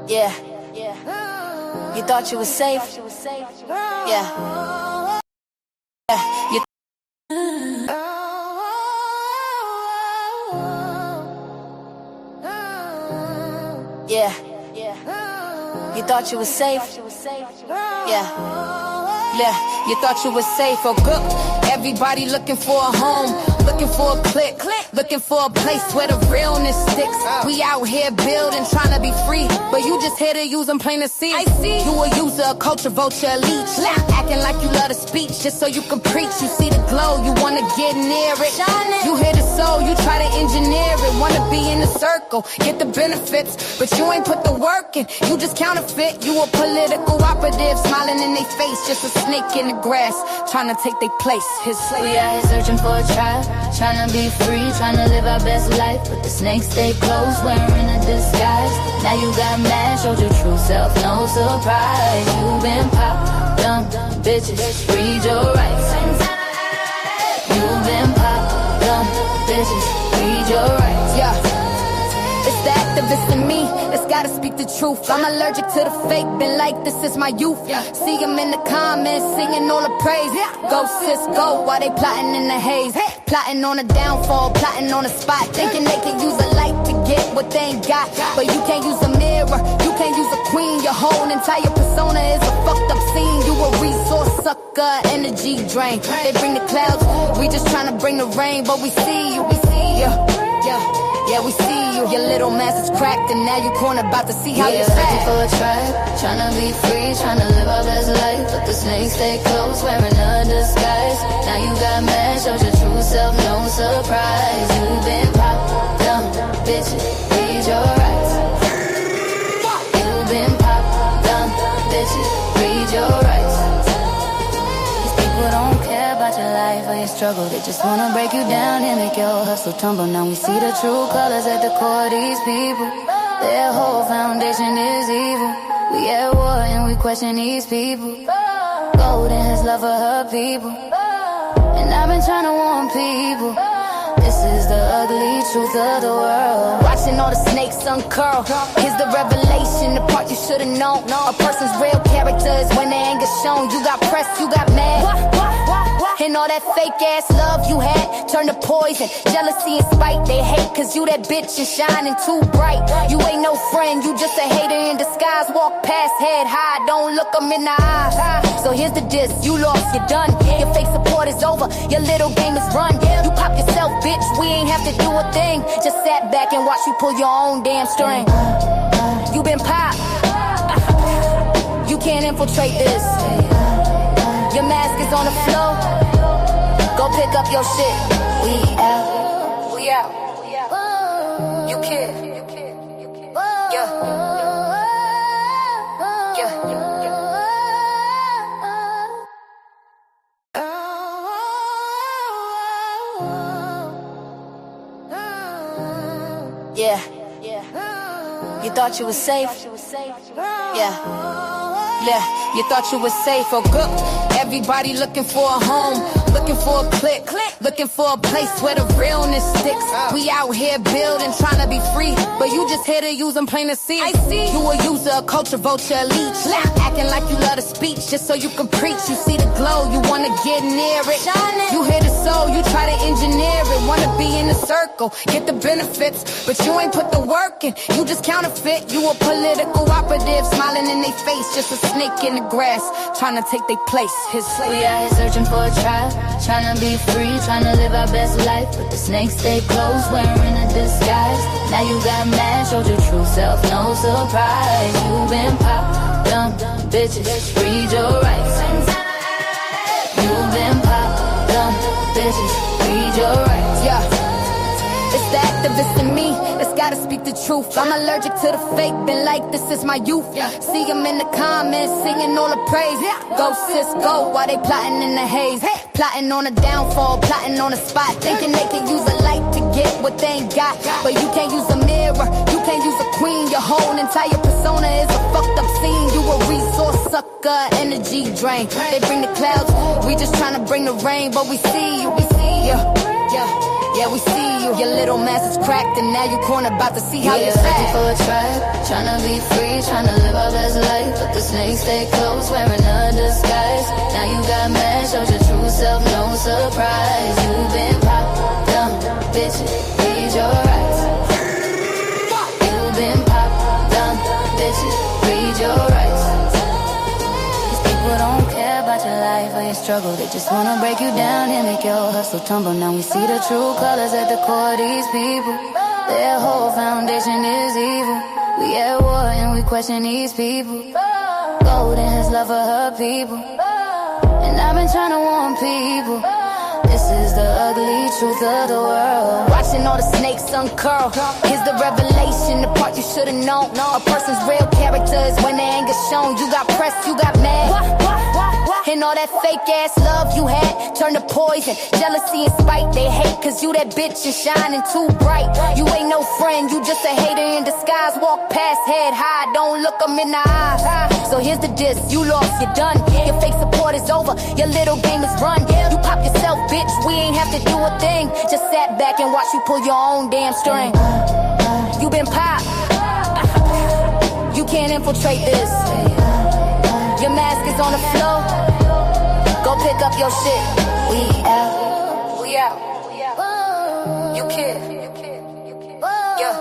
Yeah. You thought you were safe? Yeah. You Yeah. You thought you were safe? Yeah. You thought you were safe or good. Everybody looking for a home, looking for a click, looking for a place where the realness sticks. We out here building, trying to be free, but you just here to use them plain to see. I see you a user, a culture vulture, a leech, acting like you love the speech just so you can preach. You see the glow, you wanna get near it. You hear the soul, you try to engineer it. Wanna be in the circle, get the benefits, but you ain't put the work in. You just counterfeit. You a political operative, smiling in their face, just a snake in the grass, trying to take their place. We out here searching for a tribe, trying to be free, trying to live our best life, but the snakes stay close, wearing a disguise. Now you got mad, showed your true self, no surprise. You been pop, dumb bitches, read your rights. You been pop, dumb bitches, read your rights. Yeah. It's the activist in me that's gotta speak the truth. I'm allergic to the fake, been like this is my youth. See them in the comments, singing all the praise. Go sis, go, while they plotting in the haze. Plotting on a downfall, plotting on a spot, thinking they can use a light to get what they ain't got. But you can't use a mirror, you can't use a queen. Your whole entire persona is a fucked up scene. You a resource sucker, energy drain. They bring the clouds, we just trying to bring the rain. But we see you, we see you. Yeah, we see you. Your little mask is cracked and now you cornered, about to see how you searching act. for a tribe, trying to be free, trying to live our best life, but the snakes stay close, wearing a disguise. Now you got mad, showed your true self, no surprise. You been pop, dumb bitches, read your rights. You been pop, dumb bitches, read your rights. People don't care about your life or your struggle. They just wanna break you down and make your hustle tumble. Now we see the true colors at the core of these people. Their whole foundation is evil. We at war and we question these people. Golden has love for her people, and I've been trying to warn people. This is the ugly truth of the world. Watching all the snakes uncurl, here's the revelation, the part you should've known. A person's real character is when their anger's shown. You got pressed, you got mad, and all that fake ass love you had turned to poison. Jealousy and spite, they hate cause you that bitch and shining too bright. You ain't no friend, you just a hater in disguise. Walk past, head high, don't look them in the eyes. So here's the diss, you lost, you're done. Your fake support is over, your little game is run. You pop yourself, bitch, we ain't have to do a thing. Just sat back and watch you pull your own damn string. You been pop, you can't infiltrate this. Your mask is on the floor, go pick up your shit. We out, we out. You kid, yeah. Yeah. You thought you were safe? Yeah. You thought you were safe or good. Everybody looking for a home, looking for a click, looking for a place where the realness sticks. We out here building, trying to be free, but you just here to use them plain to see. I see you a user, a culture vulture, a leech, acting like you love the speech just so you can preach. You see the glow, you wanna get near it. You hear the soul, you try to engineer it. Wanna be in the circle, get the benefits, but you ain't put the work in. You just counterfeit. You a political operative, smiling in their face, just a snake in the grass, trying to take their place. We out here searching for a tribe, trying to be free, trying to live our best life, but the snakes stay close, wearing a disguise. Now you got mad, showed your true self, no surprise. You been pop, dumb bitches, read your rights. You been pop, dumb bitches, read your rights. Yeah. It's the activist in me that's gotta speak the truth. I'm allergic to the fake, been like this is my youth. See them in the comments, singing all the praise. Go sis, go, while they plotting in the haze. Plotting on a downfall, plotting on a spot, thinking they can use a light to get what they ain't got. But you can't use a mirror, you can't use a queen. Your whole entire persona is a fucked up scene. You a resource sucker, energy drain. They bring the clouds, we just trying to bring the rain. But we see you, we see you. Yeah. Yeah, we see you. Your little mask is cracked, and now you cornered, about to see how you act. Looking for a trap, tryna be free, tryna live our best life, but the snakes stay close, wearing a disguise. Now you got mad, showed your true self, no surprise. You've been popped down, bitch, read your rights. You've been popped down, bitch, read your rights. These people don't care about your life or your struggle, they just wanna break you down and make your hustle tumble. Now we see the true colors at the core of these people. Their whole foundation is evil. We at war and we question these people. Golden has love for her people, and I've been trying to warn people. This is the ugly truth of the world. Watching all the snakes uncurl. Here's the revelation, the part you should've known. A person's real character is when their anger shown. You got pressed, you got mad, and all that fake ass love you had turned to poison. Jealousy and spite, they hate cause you that bitch and shining too bright. You ain't no friend, you just a hater in disguise. Walk past, head high, don't look them in the eyes. So here's the diss, you lost, you're done. Your fake support is over, your little game is run. You pop yourself, bitch, we ain't have to do a thing. Just sat back and watch you pull your own damn string. You been popped, you can't infiltrate this. Your mask is on the floor, go pick up your shit. We out, we out. You kid, yeah.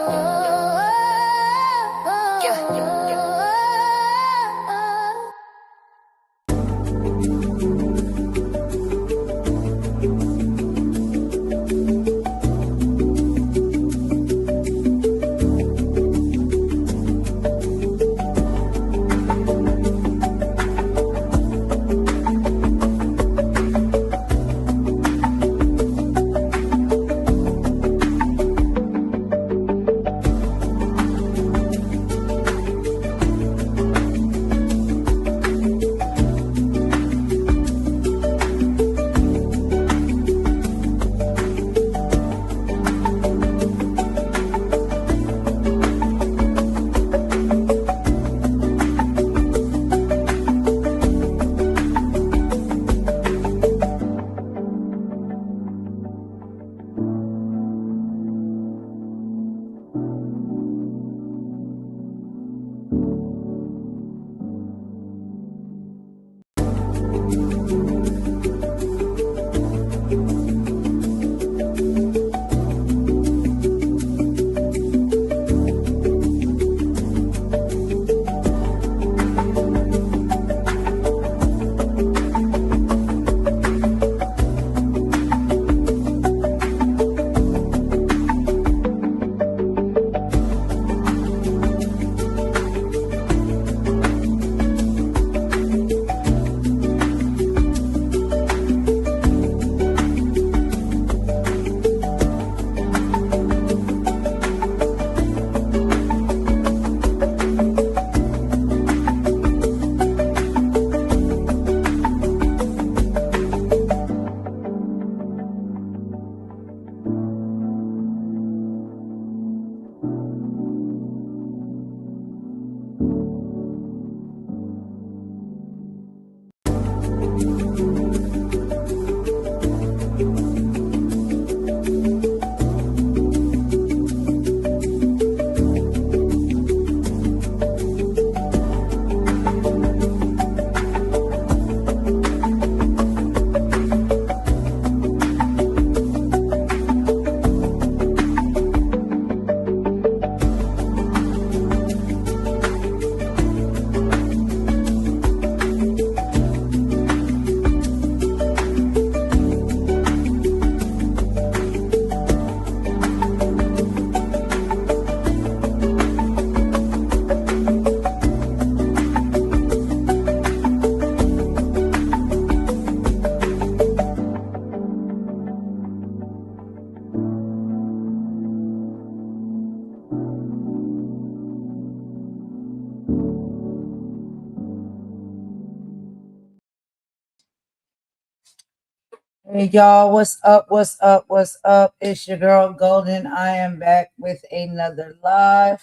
Hey y'all, what's up? What's up? What's up? It's your girl Golden. I am back with another live.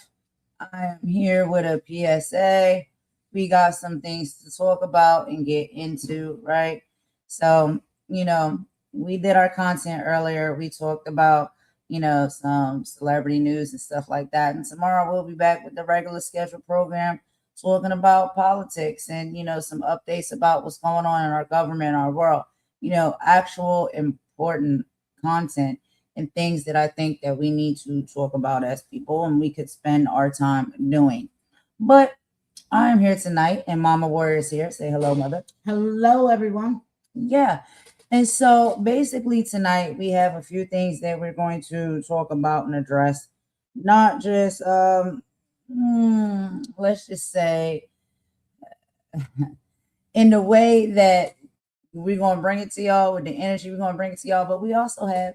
I am here with a PSA. We got some things to talk about and get into, right? So, we did our content earlier. We talked about, some celebrity news and stuff like that. And tomorrow we'll be back with the regular scheduled program talking about politics and, some updates about what's going on in our government, our world, actual important content and things that I think that we need to talk about as people and we could spend our time doing. But I am here tonight and Mama Warrior is here. Say hello, Mother. Hello, everyone. Yeah. And so basically tonight we have a few things that we're going to talk about and address. Not just let's just say in the way that we're gonna bring it to y'all with the energy we're gonna bring it to y'all, but we also have,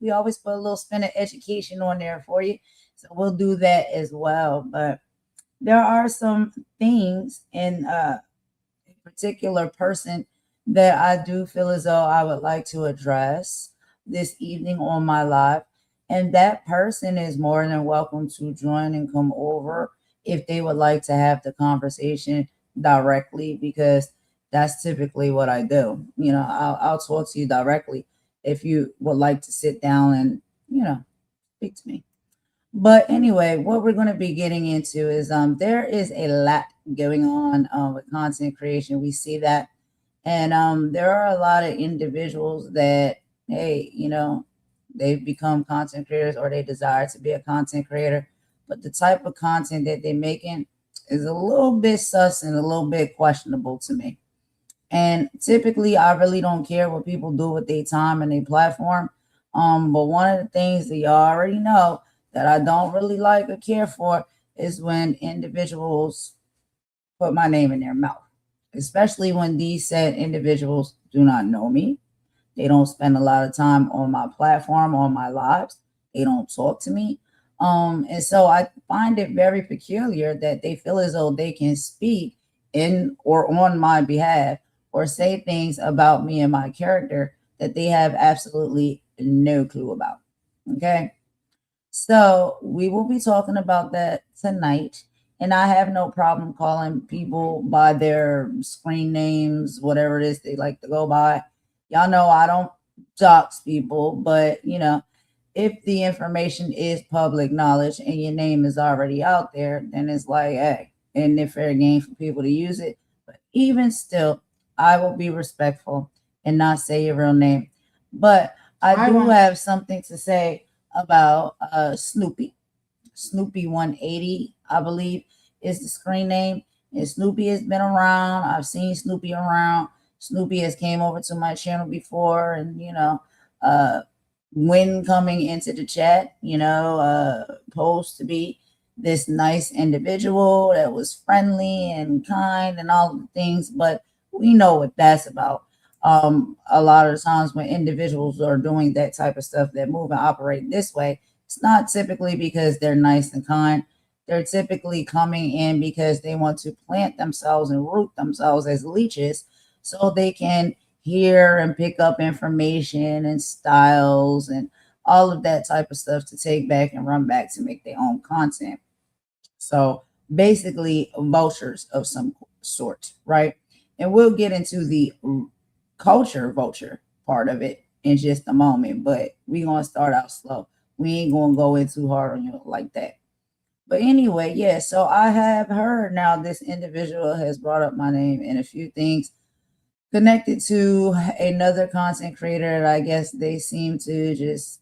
we always put a little spin of education on there for you. So we'll do that as well. But there are some things in a particular person that I do feel as though I would like to address this evening on my live. And that person is more than welcome to join and come over if they would like to have the conversation directly, because that's typically what I do. I'll talk to you directly if you would like to sit down and, speak to me. But anyway, what we're going to be getting into is there is a lot going on with content creation. We see that. And there are a lot of individuals that, hey, they've become content creators or they desire to be a content creator. But the type of content that they're making is a little bit sus and a little bit questionable to me. And typically, I really don't care what people do with their time and their platform. But one of the things that y'all already know that I don't really like or care for is when individuals put my name in their mouth, especially when these said individuals do not know me. They don't spend a lot of time on my platform, on my lives. They don't talk to me. And so I find it very peculiar that they feel as though they can speak in or on my behalf or say things about me and my character that they have absolutely no clue about. Okay. So we will be talking about that tonight. And I have no problem calling people by their screen names, whatever it is they like to go by. Y'all know I don't dox people, but if the information is public knowledge and your name is already out there, then it's like, hey, isn't it fair game for people to use it? But even still, I will be respectful and not say your real name. But I do have something to say about Snoopy. Snoopy 180, I believe, is the screen name. And Snoopy has been around. I've seen Snoopy around. Snoopy has came over to my channel before, and when coming into the chat, posed to be this nice individual that was friendly and kind and all the things, but we know what that's about. A lot of the times when individuals are doing that type of stuff that move and operate this way, it's not typically because they're nice and kind. They're typically coming in because they want to plant themselves and root themselves as leeches so they can hear and pick up information and styles and all of that type of stuff to take back and run back to make their own content. So basically vultures of some sort, right? And we'll get into the culture vulture part of it in just a moment, but we're going to start out slow. We ain't going to go in too hard on you like that. But anyway, yeah, so I have heard now this individual has brought up my name and a few things connected to another content creator that I guess they seem to just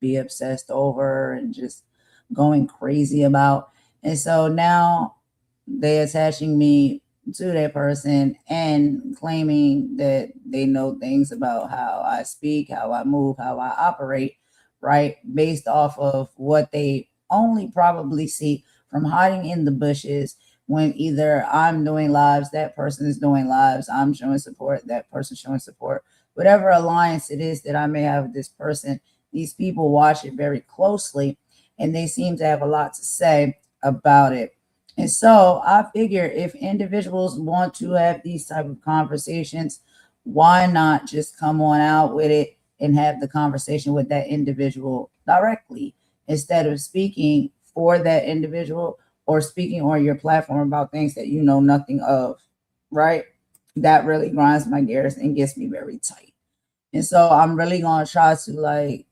be obsessed over and just going crazy about. And so now they attaching me to that person and claiming that they know things about how I speak, how I move, how I operate, right? Based off of what they only probably see from hiding in the bushes when either I'm doing lives, that person is doing lives, I'm showing support, that person showing support, whatever alliance it is that I may have with this person, these people watch it very closely and they seem to have a lot to say about it. And so I figure if individuals want to have these type of conversations, why not just come on out with it and have the conversation with that individual directly instead of speaking for that individual or speaking on your platform about things that you know nothing of, right? That really grinds my gears and gets me very tight. And so I'm really going to try to like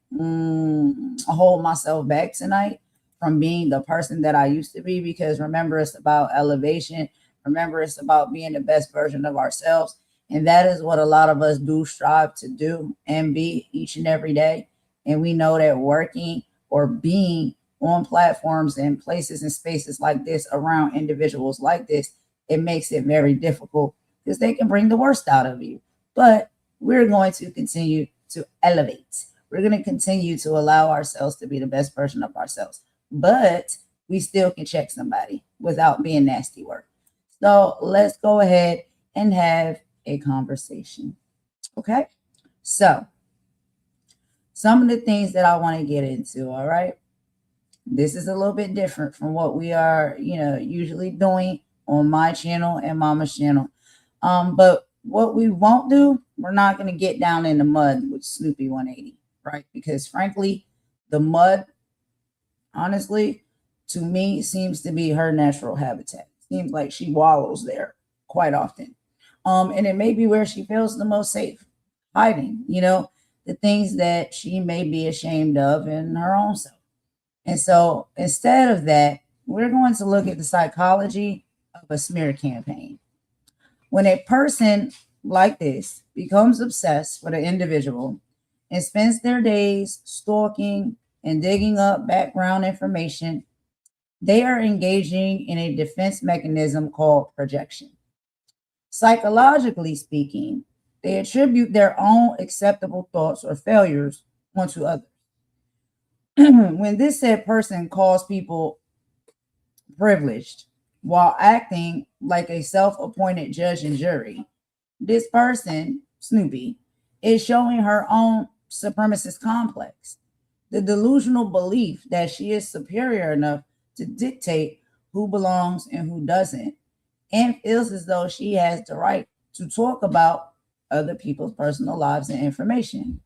hold myself back tonight from being the person that I used to be, because remember, it's about elevation. Remember, it's about being the best version of ourselves. And that is what a lot of us do strive to do and be each and every day. And we know that working or being on platforms and places and spaces like this around individuals like this, it makes it very difficult because they can bring the worst out of you. But we're going to continue to elevate. We're going to continue to allow ourselves to be the best version of ourselves. But we still can check somebody without being nasty work. So let's go ahead and have a conversation. Okay? So, some of the things that I want to get into, all right? This is a little bit different from what we are, usually doing on my channel and Mama's channel. But what we won't do, we're not going to get down in the mud with Snoopy 180, right? Because frankly, the mud, honestly, to me, seems to be her natural habitat. Seems like she wallows there quite often. And it may be where she feels the most safe, hiding, the things that she may be ashamed of in her own self. And so instead of that, we're going to look at the psychology of a smear campaign. When a person like this becomes obsessed with an individual and spends their days stalking and digging up background information, they are engaging in a defense mechanism called projection. Psychologically speaking, they attribute their own acceptable thoughts or failures onto others. When this said person calls people privileged while acting like a self-appointed judge and jury, this person, Snoopy, is showing her own supremacist complex, the delusional belief that she is superior enough to dictate who belongs and who doesn't, and feels as though she has the right to talk about other people's personal lives and information.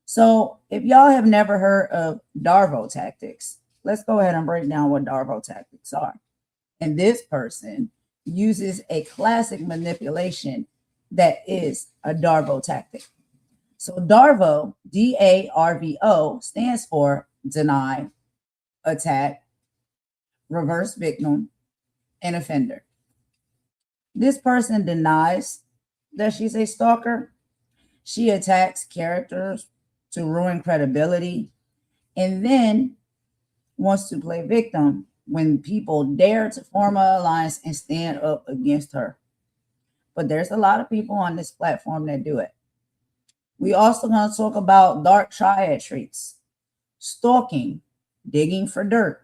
So, if y'all have never heard of Darvo tactics, let's go ahead and break down what Darvo tactics are. And this person uses a classic manipulation that is a Darvo tactic. So, Darvo, DARVO, stands for deny, attack, reverse victim, and offender. This person denies that she's a stalker. She attacks characters to ruin credibility, and then wants to play victim when people dare to form an alliance and stand up against her. But there's a lot of people on this platform that do it. We also going to talk about dark triad traits, stalking, digging for dirt.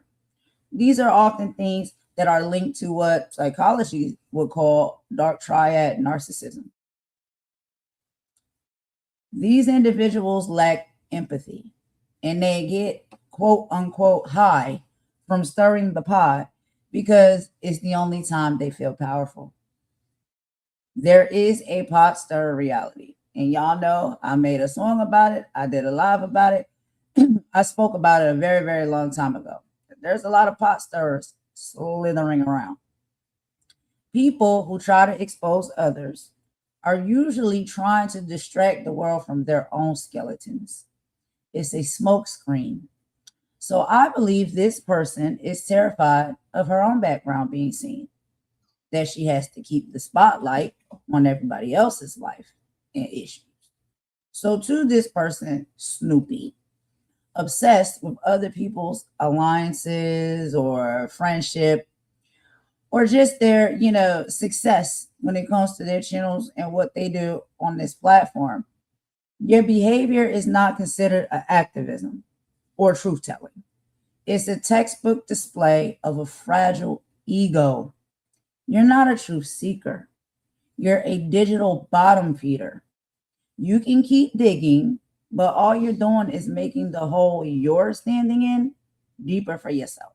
These are often things that are linked to what psychology would call dark triad narcissism. These individuals lack empathy, and they get quote unquote high from stirring the pot because it's the only time they feel powerful. There is a pot stirrer reality, and y'all know I made a song about it. I did a live about it. I spoke about it a very, very long time ago. There's a lot of pot stirrers slithering around. People who try to expose others are usually trying to distract the world from their own skeletons. It's a smokescreen. So I believe this person is terrified of her own background being seen, that she has to keep the spotlight on everybody else's life and issues. So to this person, Snoopy, obsessed with other people's alliances or friendship, or just their, success when it comes to their channels and what they do on this platform, your behavior is not considered an activism or truth telling. It's a textbook display of a fragile ego. You're not a truth seeker. You're a digital bottom feeder. You can keep digging, but all you're doing is making the hole you're standing in deeper for yourself.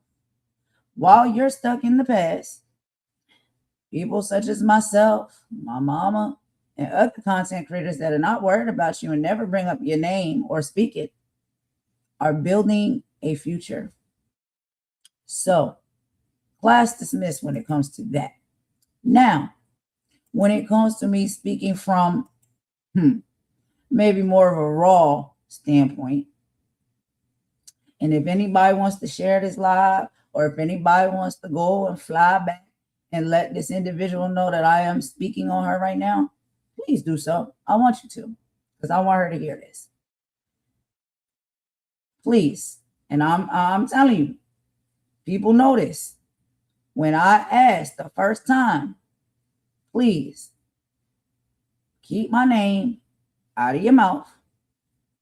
While you're stuck in the past, people such as myself, my mama, and other content creators that are not worried about you and never bring up your name or speak it are building a future. So, class dismissed when it comes to that. Now, when it comes to me speaking from maybe more of a raw standpoint. And if anybody wants to share this live, or if anybody wants to go and fly back and let this individual know that I am speaking on her right now, please do so. I want you to, because I want her to hear this. Please. And I'm telling you, people know this. When I asked the first time, please keep my name out of your mouth.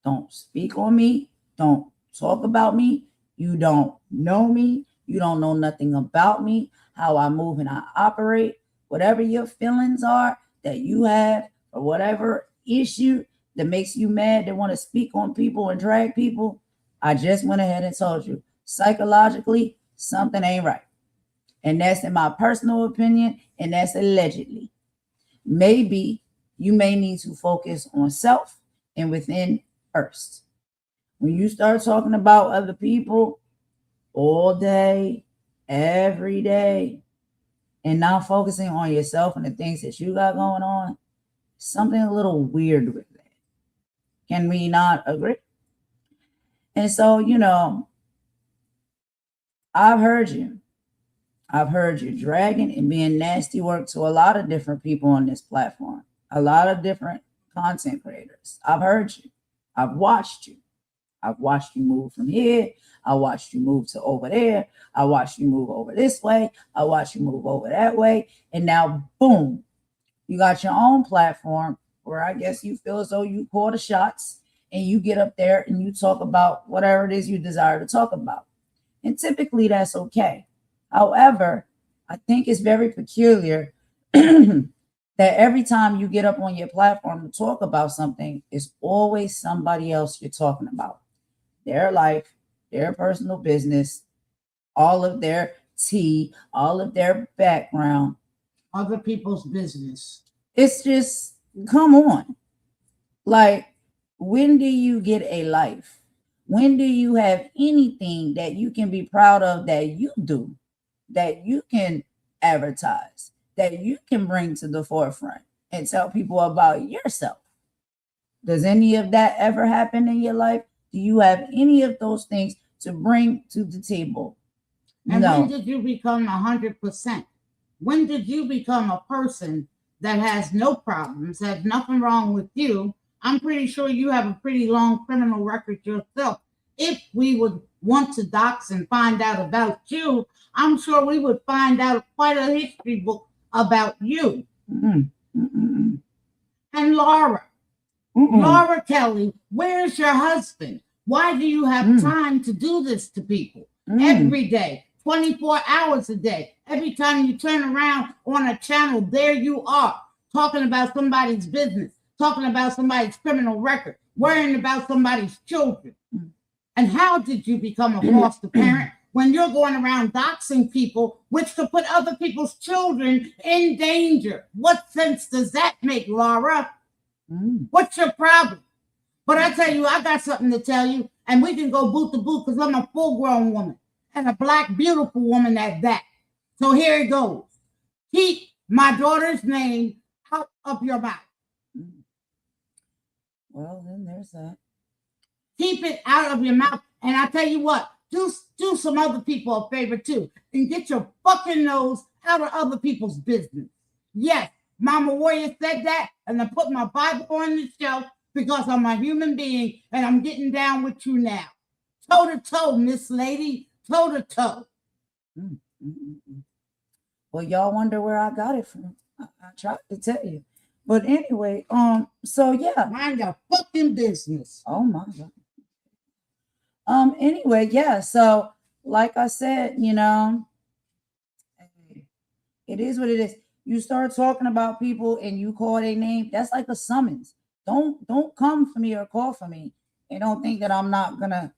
Don't speak on me. Don't talk about me. You don't know me. You don't know nothing about me, how I move and I operate. Whatever your feelings are that you have, or whatever issue that makes you mad, that want to speak on people and drag people, I just went ahead and told you, psychologically, something ain't right. And that's in my personal opinion, and that's allegedly. Maybe you may need to focus on self and within first. When you start talking about other people all day, every day, and not focusing on yourself and the things that you got going on, something a little weird with that. Can we not agree? And so, I've heard you. I've heard you dragging and being nasty work to a lot of different people on this platform, a lot of different content creators. I've heard you. I've watched you. I've watched you move from here. I watched you move to over there. I watched you move over this way. I watched you move over that way. And now, boom, you got your own platform where I guess you feel as though you call the shots and you get up there and you talk about whatever it is you desire to talk about. And typically that's okay. However, I think it's very peculiar that every time you get up on your platform to talk about something, it's always somebody else you're talking about. Their life, their personal business, all of their tea, all of their background. Other people's business. It's just, come on. Like, when do you get a life? When do you have anything that you can be proud of that you do, that you can advertise, that you can bring to the forefront and tell people about yourself? Does any of that ever happen in your life? Do you have any of those things to bring to the table? And no. When did you become 100%? When did you become a person that has no problems, has nothing wrong with you? I'm pretty sure you have a pretty long criminal record yourself. If we would want to dox and find out about you, I'm sure we would find out quite a history book about you. And Laura, Laura Kelly, where's your husband? Why do you have time to do this to people every day, 24 hours a day? Every time you turn around on a channel, there you are, talking about somebody's business, talking about somebody's criminal record, worrying about somebody's children. And how did you become a foster parent when you're going around doxing people, which could put other people's children in danger? What sense does that make, Laura? What's your problem? But I tell you, I got something to tell you, and we can go boot to boot because I'm a full-grown woman and a Black, beautiful woman at that. So here it goes. Keep my daughter's name out of your mouth. Well, then there's that. Keep it out of your mouth. And I tell you what, do some other people a favor too, and get your fucking nose out of other people's business. Yes, Mama Warrior said that, and I put my Bible on the shelf because I'm a human being, and I'm getting down with you now. Toe to toe, Miss Lady, toe to toe. Well, y'all wonder where I got it from. I tried to tell you. But anyway, so yeah. Mind your fucking business. Oh my God. Anyway, yeah, so like I said, it is what it is. You start talking about people and you call their name, that's like a summons. Don't come for me or call for me and don't think that I'm not gonna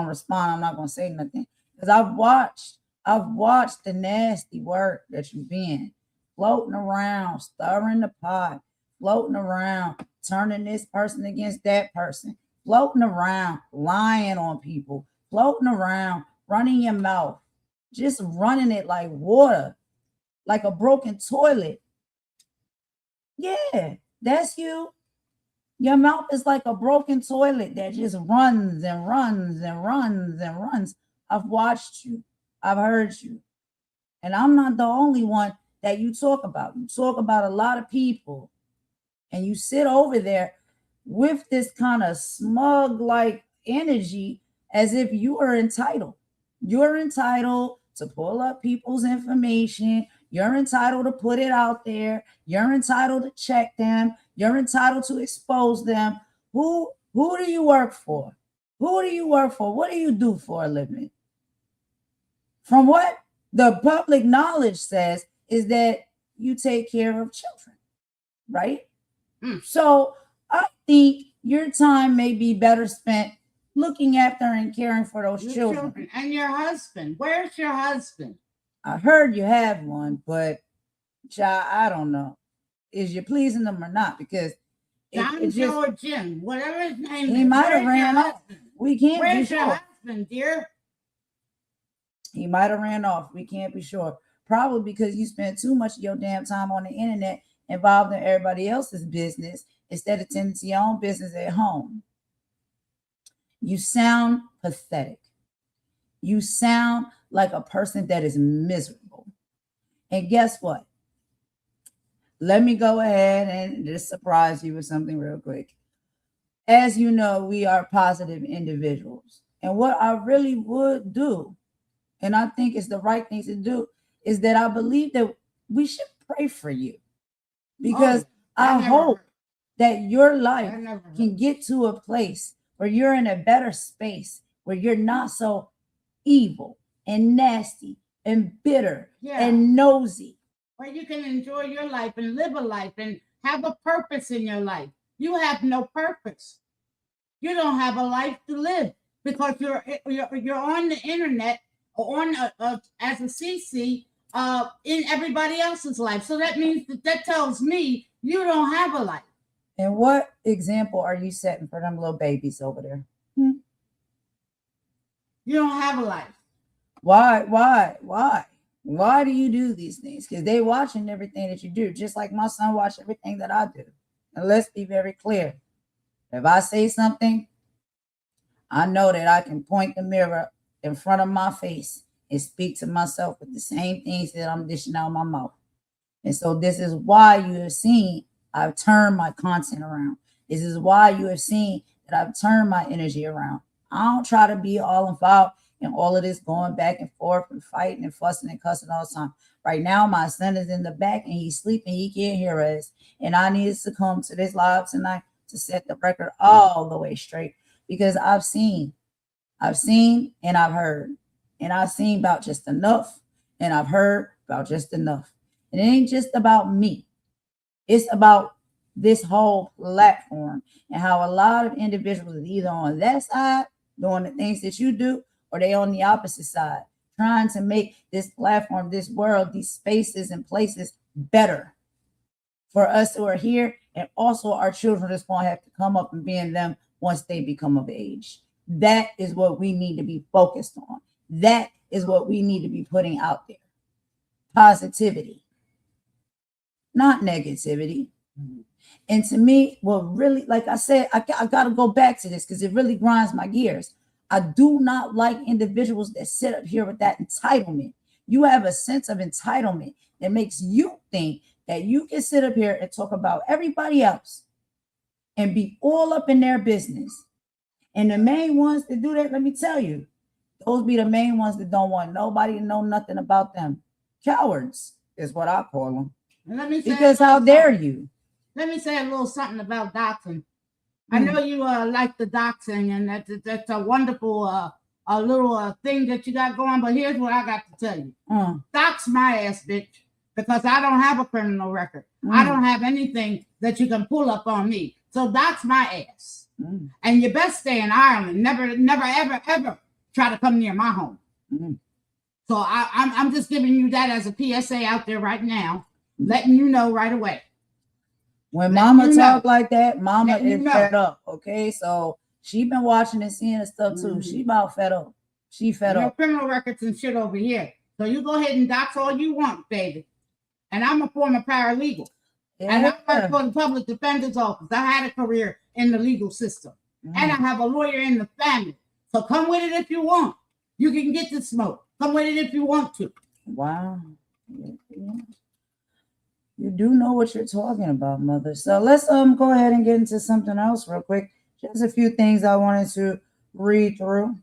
respond. I'm not gonna say nothing. Because I've watched the nasty work that you've been floating around, stirring the pot, floating around, turning this person against that person, floating around, lying on people, floating around, running your mouth, just running it like water, like a broken toilet. Yeah, that's you. Your mouth is like a broken toilet that just runs and runs and runs and runs. I've watched you. I've heard you. And I'm not the only one that you talk about. You talk about a lot of people. And you sit over there with this kind of smug like energy as if you are entitled. You're entitled to pull up people's information. You're entitled to put it out there. You're entitled to check them. You're entitled to expose them. Who do you work for? Who do you work for? What do you do for a living? From what the public knowledge says is that you take care of children, right? So I think your time may be better spent looking after and caring for those children. And your husband. Where's your husband? I heard you have one, but I don't know. Is you pleasing them or not? Because Joe or Jim, whatever his name is. He might have ran off. We can't Where's be your sure. husband, dear? He might have ran off. We can't be sure. Probably because you spend too much of your damn time on the internet involved in everybody else's business instead of tending to your own business at home. You sound pathetic. You sound like a person that is miserable. And guess what? Let me go ahead and just surprise you with something real quick. As you know, we are positive individuals. And what I really would do, and I think it's the right thing to do, is that I believe that we should pray for you. Because I hope that your life can get to a place where you're in a better space, where you're not so evil and nasty and bitter and nosy. Where you can enjoy your life and live a life and have a purpose in your life. You have no purpose. You don't have a life to live because you're on the internet or on as a CC in everybody else's life. So that means that tells me you don't have a life. And what example are you setting for them little babies over there? You don't have a life. Why do you do these things? Because they watching everything that you do, just like my son watch everything that I do. And let's be very clear. If I say something, I know that I can point the mirror in front of my face and speak to myself with the same things that I'm dishing out of my mouth. And so this is why you have seen I've turned my content around. This is why you have seen that I've turned my energy around. I don't try to be all involved in all of this going back and forth and fighting and fussing and cussing all the time. Right now, my son is in the back and he's sleeping. He can't hear us. And I needed to come to this live tonight to set the record all the way straight because I've seen and I've heard. And I've seen about just enough and I've heard about just enough. And it ain't just about me. It's about this whole platform and how a lot of individuals are either on that side doing the things that you do, or they on the opposite side, trying to make this platform, this world, these spaces and places better for us who are here, and also our children that's going to have to come up and be in them once they become of age. That is what we need to be focused on. That is what we need to be putting out there. Positivity, not negativity. And to me, what really, like I said, I got to go back to this because it really grinds my gears. I do not like individuals that sit up here with that entitlement. You have a sense of entitlement that makes you think that you can sit up here and talk about everybody else and be all up in their business. And the main ones that do that, let me tell you, those be the main ones that don't want nobody to know nothing about them. Cowards is what I call them. And let me say because how dare you? Let me say a little something about doxing. I know you like the doxing, and that's a wonderful a little thing that you got going. But here's what I got to tell you: dox my ass, bitch, because I don't have a criminal record. I don't have anything that you can pull up on me. So dox my ass, and you best stay in Ireland. Never, ever, ever try to come near my home. So I'm just giving you that as a PSA out there right now, letting you know right away. When mama talk like that, mama is fed up. Okay, so she been watching and seeing the stuff too. She about fed up. She fed up. Criminal records and shit over here. So you go ahead and dox all you want, baby. And I'm a former paralegal. And I work for the public defender's office. I had a career in the legal system. And I have a lawyer in the family. So come with it if you want. You can get the smoke. Come with it if you want to. Wow. You do know what you're talking about, mother. So let's go ahead and get into something else real quick. Just a few things I wanted to read through,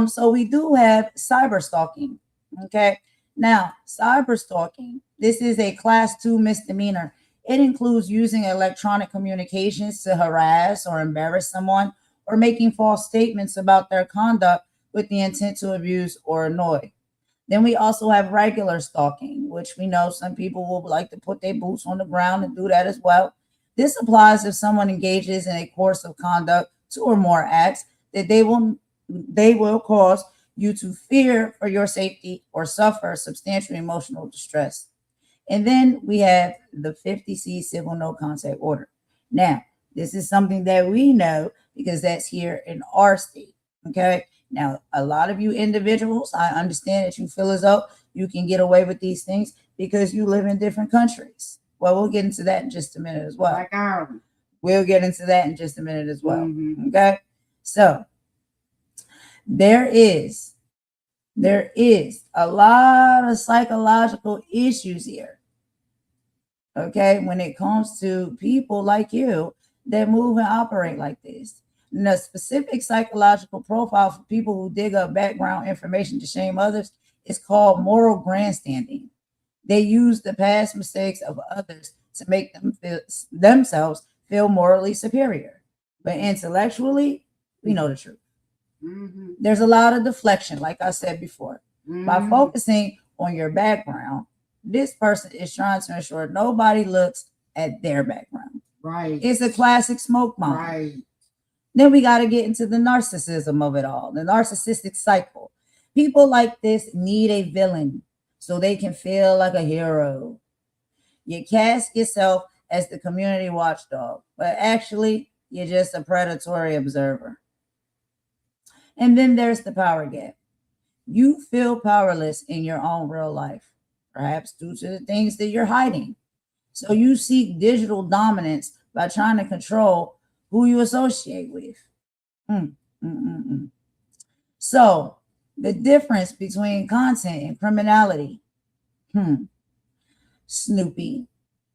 So we do have cyber stalking. Okay. Now, cyber stalking, this is a class 2 misdemeanor. It includes using electronic communications to harass or embarrass someone or making false statements about their conduct with the intent to abuse or annoy. Then we also have regular stalking, which we know some people will like to put their boots on the ground and do that as well. This applies if someone engages in a course of conduct, 2 or more acts that they will cause you to fear for your safety or suffer substantial emotional distress. And then we have the 50C civil no contact order. Now, this is something that we know because that's here in our state. Okay. Now, a lot of you individuals, I understand that you feel as though you can get away with these things because you live in different countries. Well, we'll get into that in just a minute as well. Like Ireland. We'll get into that in just a minute as well. Mm-hmm. Okay. So there is a lot of psychological issues here. Okay. When it comes to people like you that move and operate like this. And a specific psychological profile for people who dig up background information to shame others is called moral grandstanding. They use the past mistakes of others to make themselves feel morally superior. But intellectually, we know the truth. Mm-hmm. There's a lot of deflection, like I said before. Mm-hmm. By focusing on your background, this person is trying to ensure nobody looks at their background. Right. It's a classic smoke bomb. Right. Then we got to get into the narcissism of it all, the narcissistic cycle. People like this need a villain so they can feel like a hero. You cast yourself as the community watchdog, but actually, you're just a predatory observer. And then there's the power gap. You feel powerless in your own real life, perhaps due to the things that you're hiding. So you seek digital dominance by trying to control who you associate with. So the difference between content and criminality. Snoopy,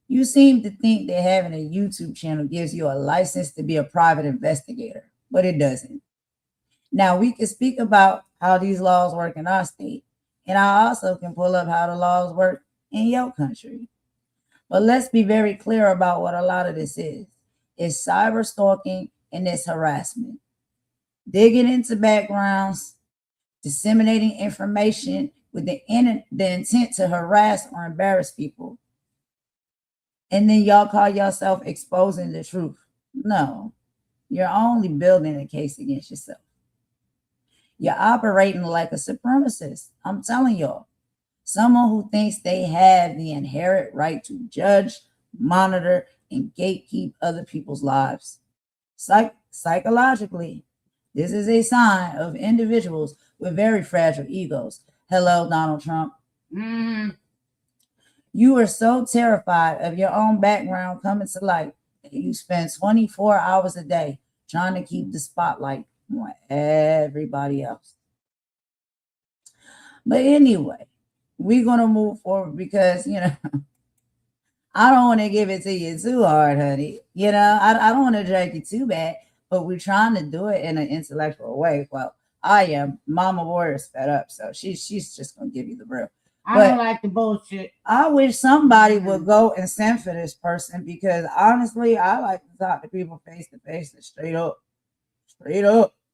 you seem to think that having a YouTube channel gives you a license to be a private investigator, but it doesn't. Now we can speak about how these laws work in our state, and I also can pull up how the laws work in your country. But let's be very clear about what a lot of this is. It's cyber stalking and it's harassment. Digging into backgrounds, disseminating information with the intent to harass or embarrass people. And then y'all call yourself exposing the truth. No, you're only building a case against yourself. You're operating like a supremacist. I'm telling y'all. Someone who thinks they have the inherent right to judge, monitor, and gatekeep other people's lives. Psychologically, this is a sign of individuals with very fragile egos. Hello, Donald Trump. You are so terrified of your own background coming to light that you spend 24 hours a day trying to keep the spotlight on everybody else. But anyway, we're going to move forward because, I don't want to give it to you too hard, honey. I don't want to drag you too bad, but we're trying to do it in an intellectual way. Well, I am. Mama Warrior's fed up, so she's just going to give you the real. I don't like the bullshit. I wish somebody would go and send for this person because honestly, I like to talk to people face to face and straight up.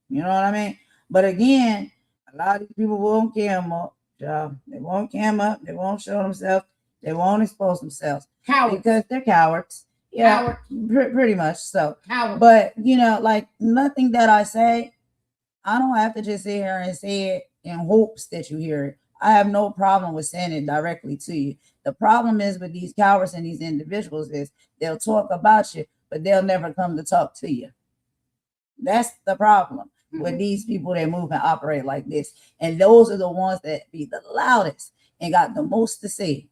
You know what I mean? But again, a lot of these people won't cam up. They won't cam up. They won't show themselves. They won't expose themselves. Cowards. Because they're cowards. Yeah, pretty much so. Cowards. But, like nothing that I say, I don't have to just sit here and say it in hopes that you hear it. I have no problem with saying it directly to you. The problem is with these cowards and these individuals is they'll talk about you, but they'll never come to talk to you. That's the problem with these people that move and operate like this. And those are the ones that be the loudest and got the most to say.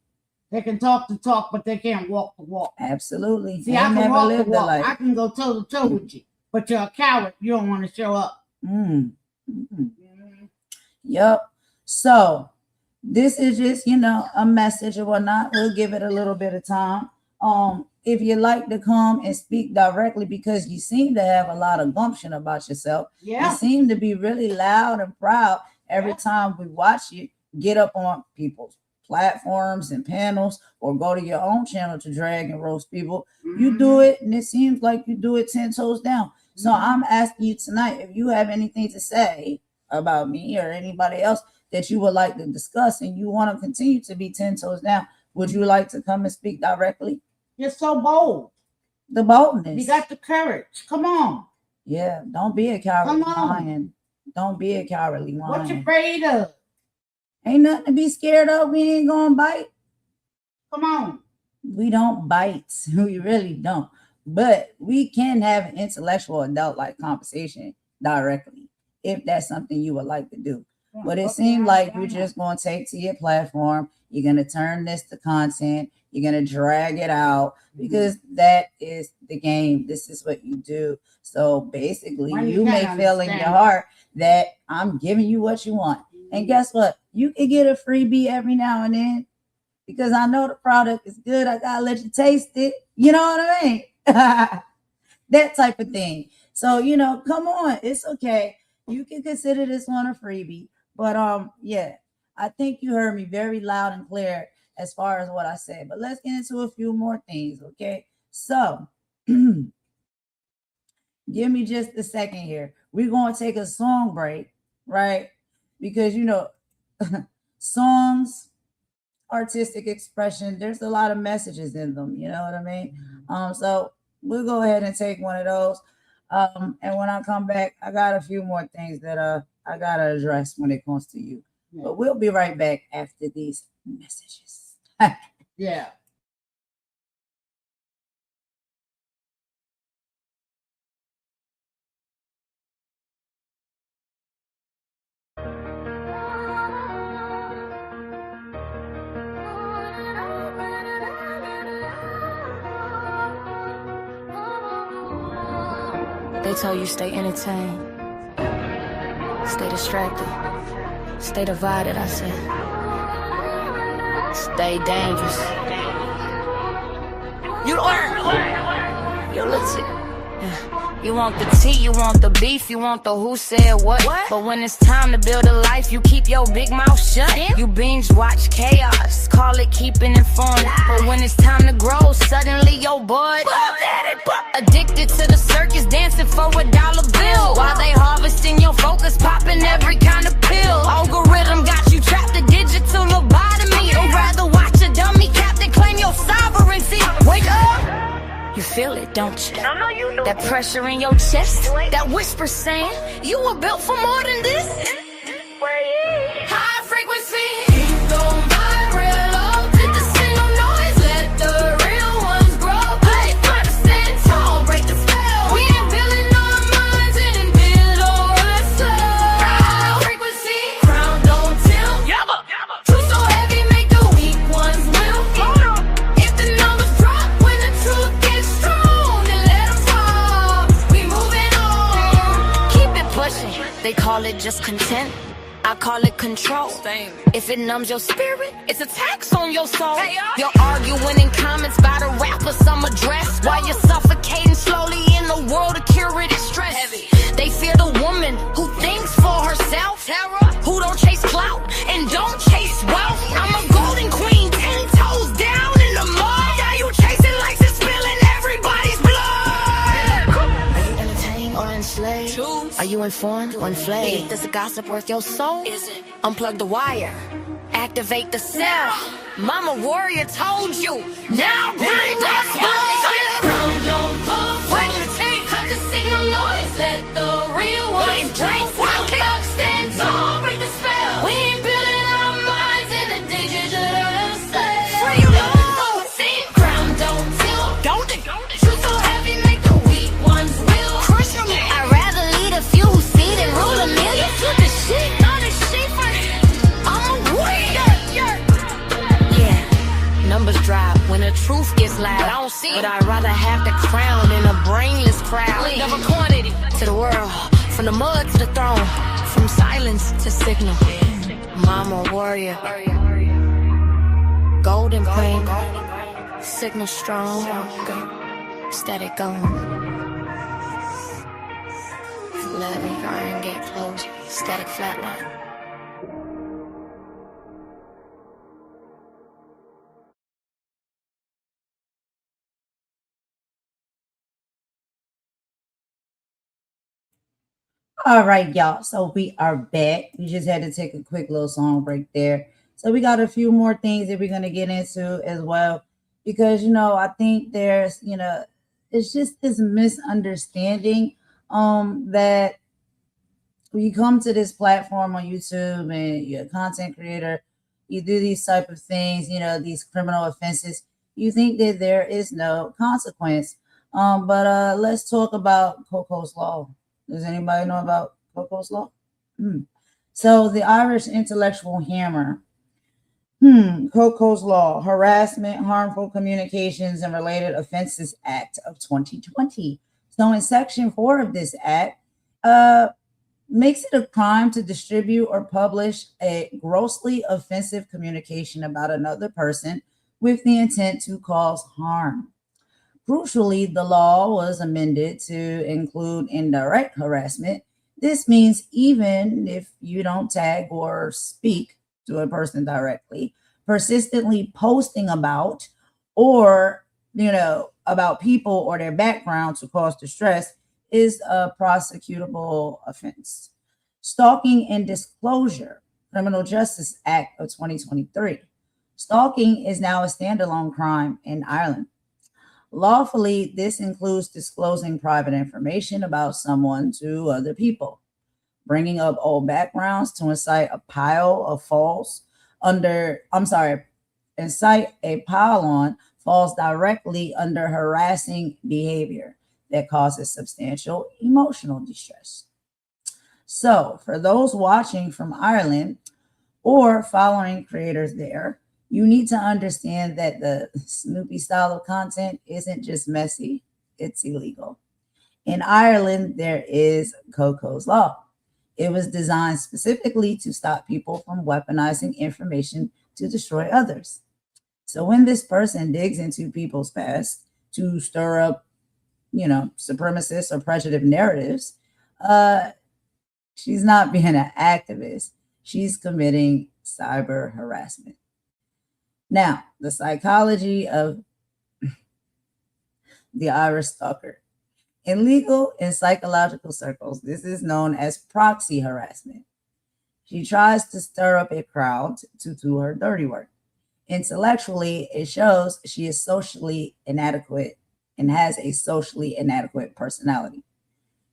They can talk the talk, but they can't walk the walk. Absolutely. See, I can walk the walk. I can go toe to toe with you, but you're a coward. You don't want to show up. Yep. So this is just, a message or whatnot. We'll give it a little bit of time. If you like to come and speak directly, because you seem to have a lot of gumption about yourself. Yeah. You seem to be really loud and proud every time we watch you get up on people's platforms and panels or go to your own channel to drag and roast people. You do it, and it seems like you do it 10 toes down. So I'm asking you tonight, if you have anything to say about me or anybody else that you would like to discuss and you want to continue to be 10 toes down, would you like to come and speak directly? You're so bold. The boldness. You got the courage. Come on. Yeah, don't be a cowardly lion. Don't be a cowardly lion. What you afraid of? Ain't nothing to be scared of. We ain't gonna bite. Come on. We don't bite. We really don't. But we can have an intellectual adult-like conversation directly if that's something you would like to do. But it seemed like you're just going to take to your platform. You're going to turn this to content. You're going to drag it out because that is the game. This is what you do. So basically, you may feel in your heart that I'm giving you what you want. And guess what? You can get a freebie every now and then because I know the product is good. I got to let you taste it. You know what I mean? That type of thing. So, come on. It's okay. You can consider this one a freebie. But yeah, I think you heard me very loud and clear as far as what I said. But let's get into a few more things, okay? So give me just a second here. We're going to take a song break, right? Because, songs, artistic expression, there's a lot of messages in them, you know what I mean? So we'll go ahead and take one of those. And when I come back, I got a few more things that I got to address when it comes to you. Yeah. But we'll be right back after these messages. Yeah. They tell you stay entertained, stay distracted, stay divided, I said. Stay dangerous. You learn. Yo, let's see. You want the tea, you want the beef, you want the who said what. But when it's time to build a life, you keep your big mouth shut. You binge watch chaos, call it keeping it fun. But when it's time to grow, suddenly your bud addicted to the circus, dancing for $1 bill. While they harvesting your focus, popping every kind of pill. Algorithm got you trapped, a digital lobotomy. Or rather watch a dummy captain claim your sovereignty. Wake up! You feel it, don't you? No, you do. That pressure in your chest, that whisper saying, you were built for more than this. High frequency, keep going viral, low to the single noise, let the real ones grow. Hey, stand tall, break the spell. We ain't building our minds and build ourselves. High frequency, crown don't tilt. Truth so heavy, make the weak ones will. If the numbers drop when the truth gets strong, then let them fall. We moving on. Keep it pushing. They call it just content. I call it control. If it numbs your spirit, it's a tax on your soul. You're arguing in comments about a rapper some address, while you're suffocating slowly in the world of curated stress. They fear the woman who thinks for herself, who don't chase clout and don't chase wealth. I'm a golden queen, 10 toes down in the mud. Yeah, you chasing likes and spilling everybody's blood. Are you entertained or enslaved? Are you informed or inflamed? Is the gossip worth your soul? Is it? Unplug the wire, activate the cell. Mama warrior told you, now bring that spell. Don't pull from the tape, cut the signal noise, let the real ones drink. Stand tall, break the spell. We ain't building our minds in the digital state. Free you love, same crown don't tilt. Don't it? Truth so heavy, make the weak ones will. Crush me. I'd rather lead a few who see than rule a million. Flip the shit, I'm a warrior. Yeah, numbers But I'd rather have the crown than a brainless crowd. Never quantity to the world, from the mud to the throne, from silence to signal. Mama warrior, golden queen, signal strong, static gone. Let me try and get close, static flatline. All right, y'all. So we are back. We just had to take a quick little song break there. So we got a few more things that we're going to get into as well. Because, I think there's, it's just this misunderstanding that when you come to this platform on YouTube and you're a content creator, you do these type of things, these criminal offenses, you think that there is no consequence. But let's talk about Coco's Law. Does anybody know about Coco's Law? So the Irish intellectual hammer, Coco's Law, Harassment, Harmful Communications, and Related Offenses Act of 2020. So in Section 4 of this act, makes it a crime to distribute or publish a grossly offensive communication about another person with the intent to cause harm. Crucially, the law was amended to include indirect harassment. This means even if you don't tag or speak to a person directly, persistently posting about or, about people or their background to cause distress is a prosecutable offense. Stalking and Disclosure, Criminal Justice Act of 2023. Stalking is now a standalone crime in Ireland. Lawfully, this includes disclosing private information about someone to other people, bringing up old backgrounds to incite a pile on falls directly under harassing behavior that causes substantial emotional distress. So, for those watching from Ireland or following creators there, you need to understand that the Snoopy style of content isn't just messy, it's illegal. In Ireland, there is Coco's Law. It was designed specifically to stop people from weaponizing information to destroy others. So when this person digs into people's past to stir up, supremacist or prejudice narratives, she's not being an activist. She's committing cyber harassment. Now, the psychology of the Irish stalker. In legal and psychological circles, this is known as proxy harassment. She tries to stir up a crowd to do her dirty work. Intellectually, it shows she is socially inadequate and has a socially inadequate personality.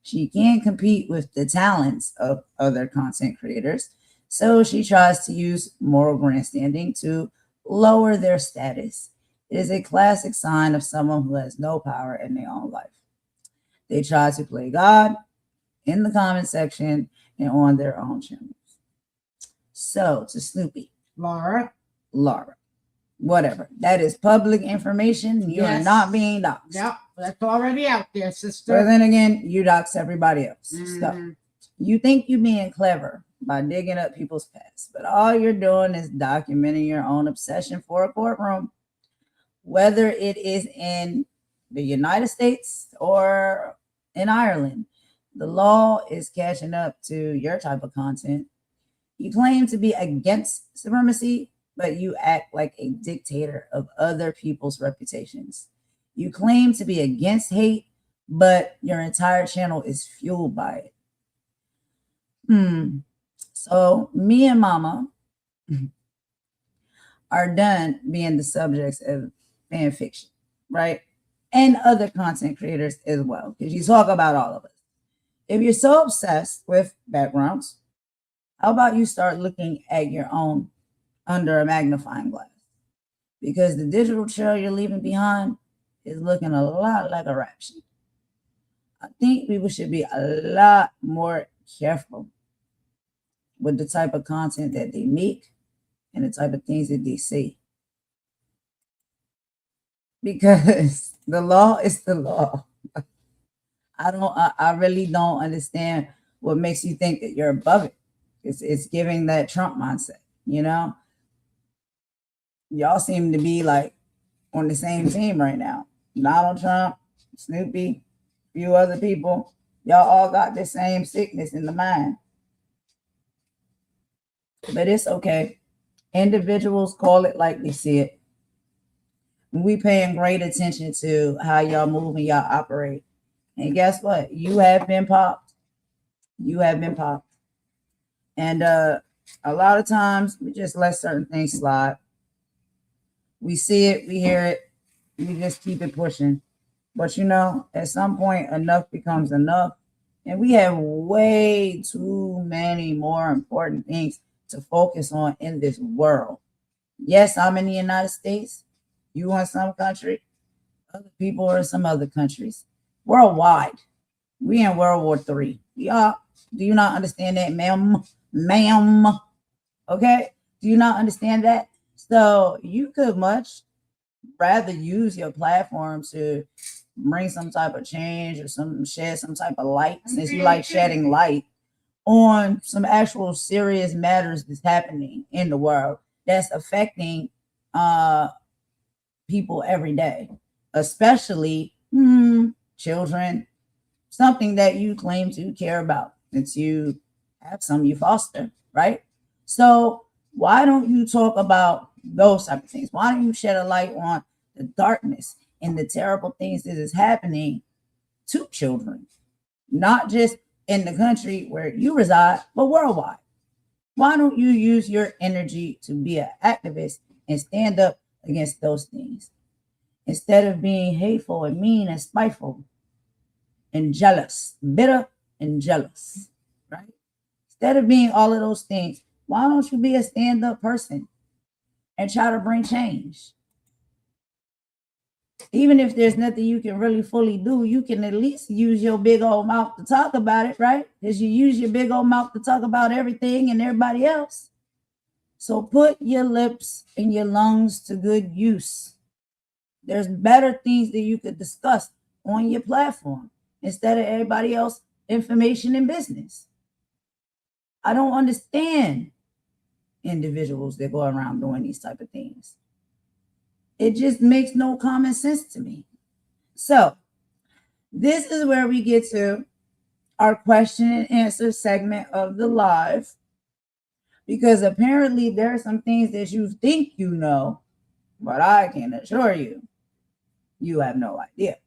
She can't compete with the talents of other content creators, so she tries to use moral grandstanding to lower their status. It is a classic sign of someone who has no power in their own life. They try to play God in the comment section and on their own channels. So, to Snoopy. Laura. Whatever. That is public information. You are not being doxxed. Yep, that's already out there, sister. But then again, you dox everybody else. So, you think you're being clever by digging up people's past, but all you're doing is documenting your own obsession for a courtroom, whether it is in the United States or in Ireland. The law is catching up to your type of content. You claim to be against supremacy, but you act like a dictator of other people's reputations. You claim to be against hate, but your entire channel is fueled by it. So me and Mama are done being the subjects of fan fiction, right? And other content creators as well, because you talk about all of us. If you're so obsessed with backgrounds, how about you start looking at your own under a magnifying glass? Because the digital trail you're leaving behind is looking a lot like a rap sheet. I think people should be a lot more careful with the type of content that they make and the type of things that they say. because the law is the law. I really don't understand what makes you think that you're above it. It's giving that Trump mindset, you know? Y'all seem to be like on the same team right now. Donald Trump, Snoopy, a few other people, y'all all got the same sickness in the mind. But it's okay. Individuals call it like they see it. We paying great attention to how y'all move and y'all operate. And guess what? You have been popped. You have been popped. And a lot of times we just let certain things slide. We see it, we hear it, we just keep it pushing. But you know, at some point, enough becomes enough. And we have way too many more important things to focus on in this world. Yes, I'm in the United States. You in some country. Other people are in some other countries. Worldwide. We in World War III. Y'all, do you not understand that, ma'am? Ma'am. Okay? Do you not understand that? So you could much rather use your platform to bring some type of change or shed some type of light, since you like shedding light on some actual serious matters that's happening in the world that's affecting people every day, especially children, something that you claim to care about, since you have some you foster, right? So why don't you talk about those type of things? Why don't you shed a light on the darkness and the terrible things that is happening to children, not just in the country where you reside, but worldwide? Why don't you use your energy to be an activist and stand up against those things instead of being hateful and mean and spiteful and jealous, bitter and jealous, right? Instead of being all of those things, why don't you be a stand-up person and try to bring change? Even if there's nothing you can really fully do, you can at least use your big old mouth to talk about it, right? Because you use your big old mouth to talk about everything and everybody else. So put your lips and your lungs to good use. There's better things that you could discuss on your platform instead of everybody else information and business. I don't understand individuals that go around doing these type of things. It just makes no common sense to me. So this is where we get to our question and answer segment of the live, because apparently there are some things that you think you know, but I can assure you, you have no idea.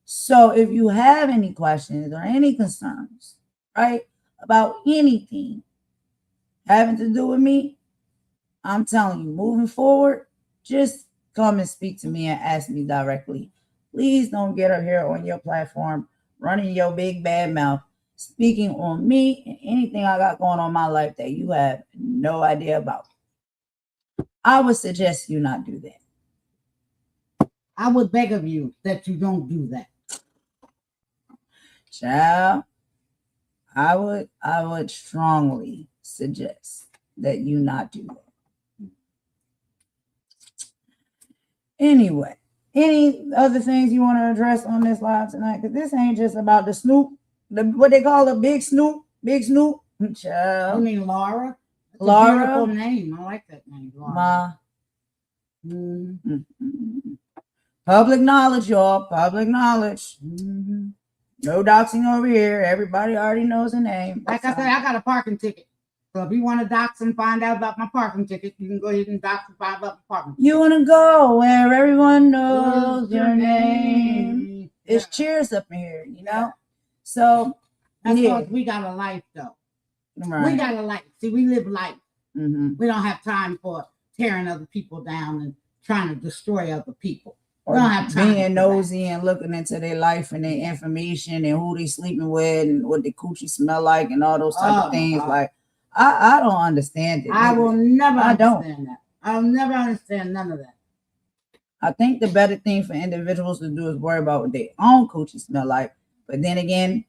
So if you have any questions or any concerns, right, about anything having to do with me, I'm telling you, moving forward, just come and speak to me and ask me directly. Please don't get up here on your platform running your big bad mouth, speaking on me and anything I got going on in my life that you have no idea about. I would suggest you not do that. I would beg of you that you don't do that. Child, I would strongly suggest that you not do that. Anyway, any other things you want to address on this live tonight? Because this ain't just about the Snoop, what they call the big Snoop. Child. You mean Laura? That's Laura? a beautiful name. I like that name, Laura. Public knowledge, y'all. Public knowledge. No doxing over here. Everybody already knows the name. Like I said, I got a parking ticket. So if you want to dox and find out about my parking ticket, you can go ahead and dox and find out about my parking ticket. You want to go where everyone knows your name. It's cheers up in here, you know? So, that's because we got a life, though. Right. We got a life. See, we live life. We don't have time for tearing other people down and trying to destroy other people. Or being nosy and looking into their life and their information and who they sleeping with and what the coochie smell like and all those type of things. Like, I don't understand it. I will never understand that. I'll never understand none of that. I think the better thing for individuals to do is worry about what their own coochie smell like. But then again,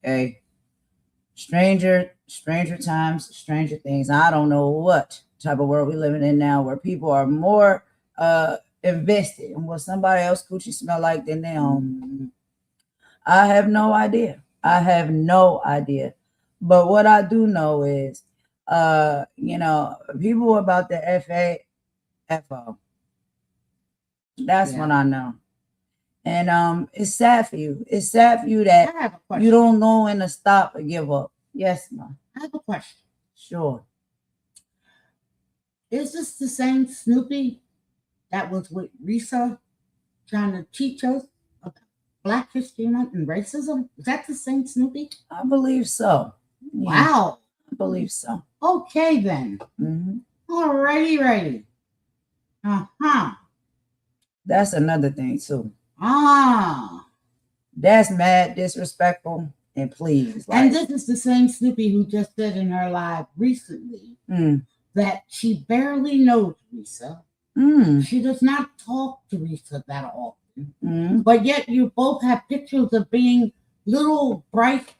hey, stranger times, stranger things. I don't know what type of world we're living in now, where people are more invested in what somebody else coochie smell like than their own. I have no idea. I have no idea. But what I do know is, people about the FO. That's what I know. And it's sad for you. It's sad for you that you don't know when to stop or give up. Yes, ma'am. I have a question. Sure. Is this the same Snoopy that was with Risa trying to teach us about Black History Month and racism? Is that the same Snoopy? I believe so. Yeah. Wow. I believe so. Okay, then. Alrighty. That's another thing, too. That's mad disrespectful. And please. And this is the same Snoopy who just said in her live recently that she barely knows Risa. She does not talk to Risa that often. But yet you both have pictures of being little bright,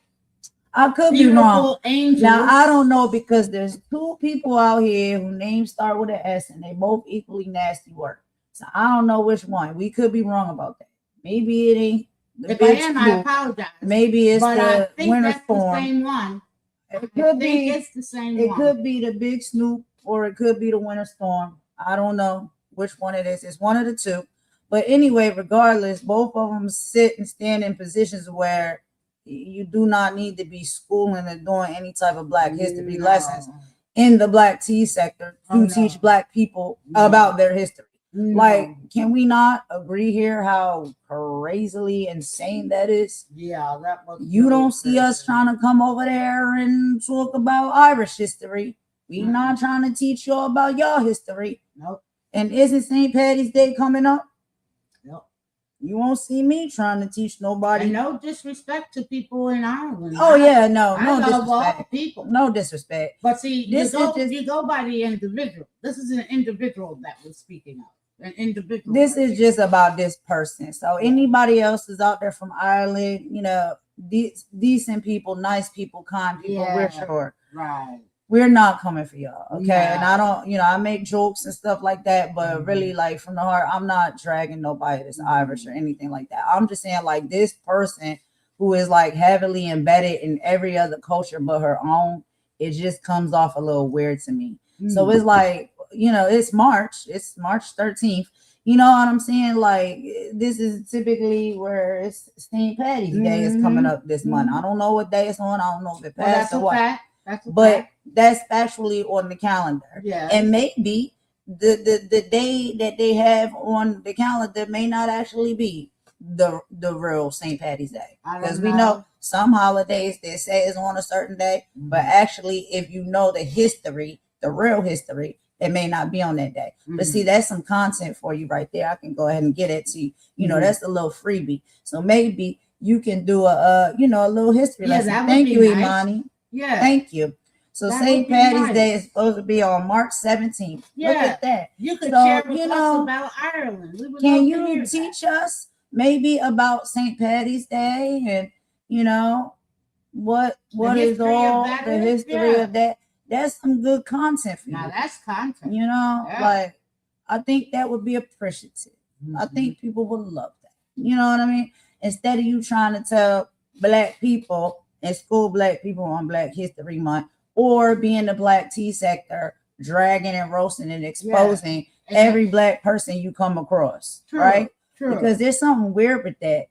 I could be wrong. Angels. Now, I don't know because there's two people out here whose names start with an S and they both equally nasty work. So I don't know which one. We could be wrong about that. Maybe it ain't. If I am, I apologize. Maybe it's the winter storm. The same one. It could be. It's the same one. It could be the big Snoop, or it could be the winter storm. I don't know which one it is. It's one of the two. But anyway, regardless, both of them sit and stand in positions where you do not need to be schooling or doing any type of Black history lessons in the Black tea sector to teach Black people about their history. Like, can we not agree here how crazily insane that is? Yeah, that was. You don't see us trying to come over there and talk about Irish history. We not trying to teach y'all about your history. Nope. And isn't St. Patty's Day coming up? Nope. You won't see me trying to teach nobody. And no disrespect to people in Ireland. Oh yeah, no disrespect. All people. No disrespect. But see, you go by the individual. This is an individual that we're speaking of. An individual. This is just about this person. So anybody else is out there from Ireland, decent people, nice people, kind people, we're sure. Right. We're not coming for y'all. Okay. Yeah. And I don't, I make jokes and stuff like that, but really, like, from the heart, I'm not dragging nobody that's Irish or anything like that. I'm just saying, like, this person who is like heavily embedded in every other culture but her own, it just comes off a little weird to me. So it's like, it's March 13th. You know what I'm saying? Like, this is typically where it's St. Patty's Day is coming up this month. I don't know what day it's on. I don't know if it passed or what. But that's actually on the calendar. Yeah. And maybe the day that they have on the calendar may not actually be the real St. Patty's Day. Because we know some holidays they say is on a certain day, but actually, if you know the history, the real history, it may not be on that day. But see, that's some content for you right there. I can go ahead and get it to you. That's a little freebie. So maybe you can do a little history lesson. Thank you, nice. Imani. Yeah. Thank you. So St. Patty's Day is supposed to be on March 17th. Yeah. Look at that. You could share with us about Ireland. Can you teach us maybe about St. Patty's Day and what is all the history of that? That's some good content for you. Now that's content. Like, I think that would be appreciative. I think people would love that. You know what I mean? Instead of you trying to tell Black people and school Black people on Black History Month, or be in the Black tea sector, dragging and roasting and exposing every Black person you come across. True. Right? True. Because there's something weird with that,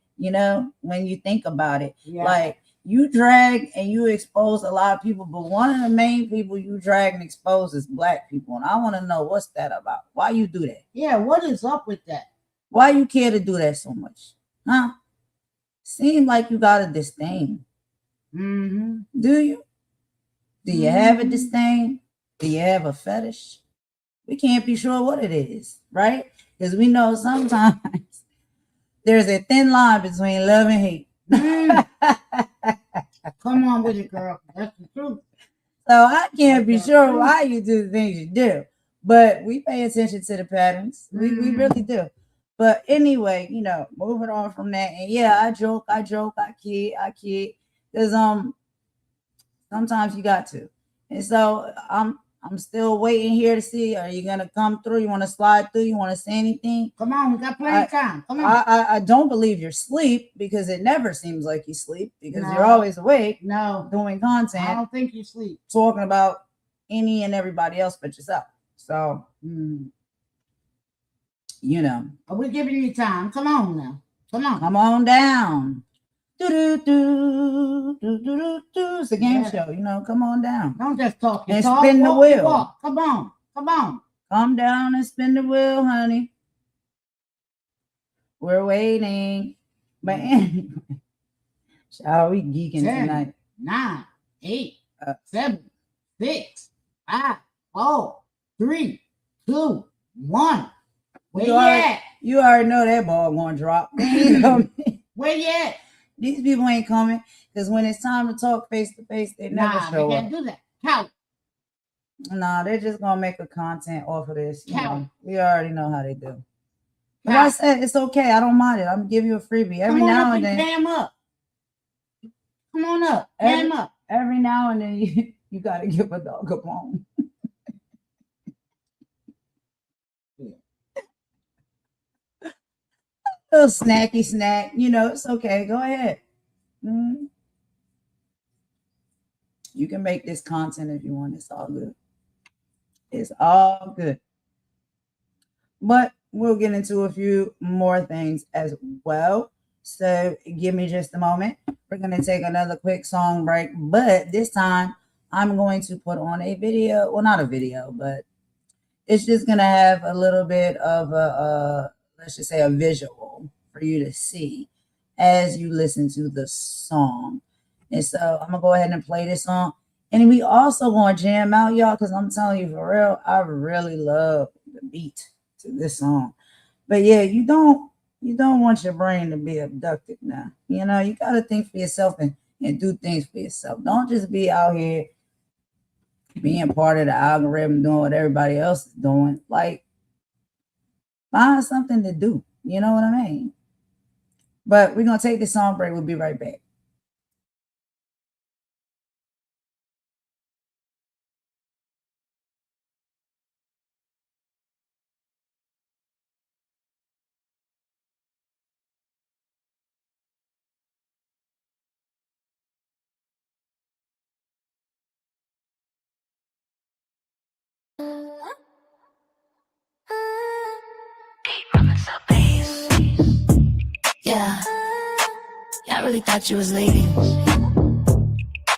when you think about it. Yeah. Like, you drag and you expose a lot of people, but one of the main people you drag and expose is Black people. And I want to know, what's that about? Why you do that? Yeah, what is up with that? Why you care to do that so much? Huh? Seems like you got a disdain. Do you? Do you have a disdain? Do you have a fetish? We can't be sure what it is, right? Because we know sometimes there's a thin line between love and hate. Come on with it, girl. That's the truth. So I can't be sure why you do the things you do, but we pay attention to the patterns. We really do. But anyway, moving on from that, and I joke, I kid, because sometimes you got to. And so I'm I'm still waiting here to see. Are you gonna come through? You want to slide through? You want to say anything? Come on, we got plenty of time. Come on. I don't believe you're asleep because it never seems like you sleep because you're always awake. No, doing content. I don't think you sleep. Talking about any and everybody else but yourself. So, you know. Are we giving you time? Come on now. Come on. Come on down. It's a game show, you know. Come on down. Don't just talk. And spin the wheel. Walk. Come on. Come on. Come down and spin the wheel, honey. We're waiting. But anyway, shall we geeking 10, tonight? 9, 8, 7, 6, 5, 4, 3, 2, 1. Where you at? You already know that ball gonna drop. Where you at? These people ain't coming because when it's time to talk face to face, they never show they up. can't do that. Count. Nah, they're just gonna make a content off of this. You know, we already know how they do. But Count. I said it's okay. I don't mind it. I'm gonna give you a freebie every now and then. Cam up. Come on up. Cam up. Every now and then you gotta give a dog a bone. Little snacky snack, you know, it's okay. Go ahead. You can make this content if you want. It's all good. It's all good. But we'll get into a few more things as well. So give me just a moment. We're going to take another quick song break. But this time I'm going to put on a video. Well, not a video, but it's just going to have a little bit of let's just say a visual for you to see as you listen to the song. And so I'm gonna go ahead and play this song. And we also gonna jam out, y'all, because I'm telling you for real, I really love the beat to this song. But yeah, you don't want your brain to be abducted now. You know, you gotta think for yourself and do things for yourself. Don't just be out here being part of the algorithm, doing what everybody else is doing. Like, find something to do. You know what I mean? But we're going to take this song break. We'll be right back. Yeah, I really thought you was leaving.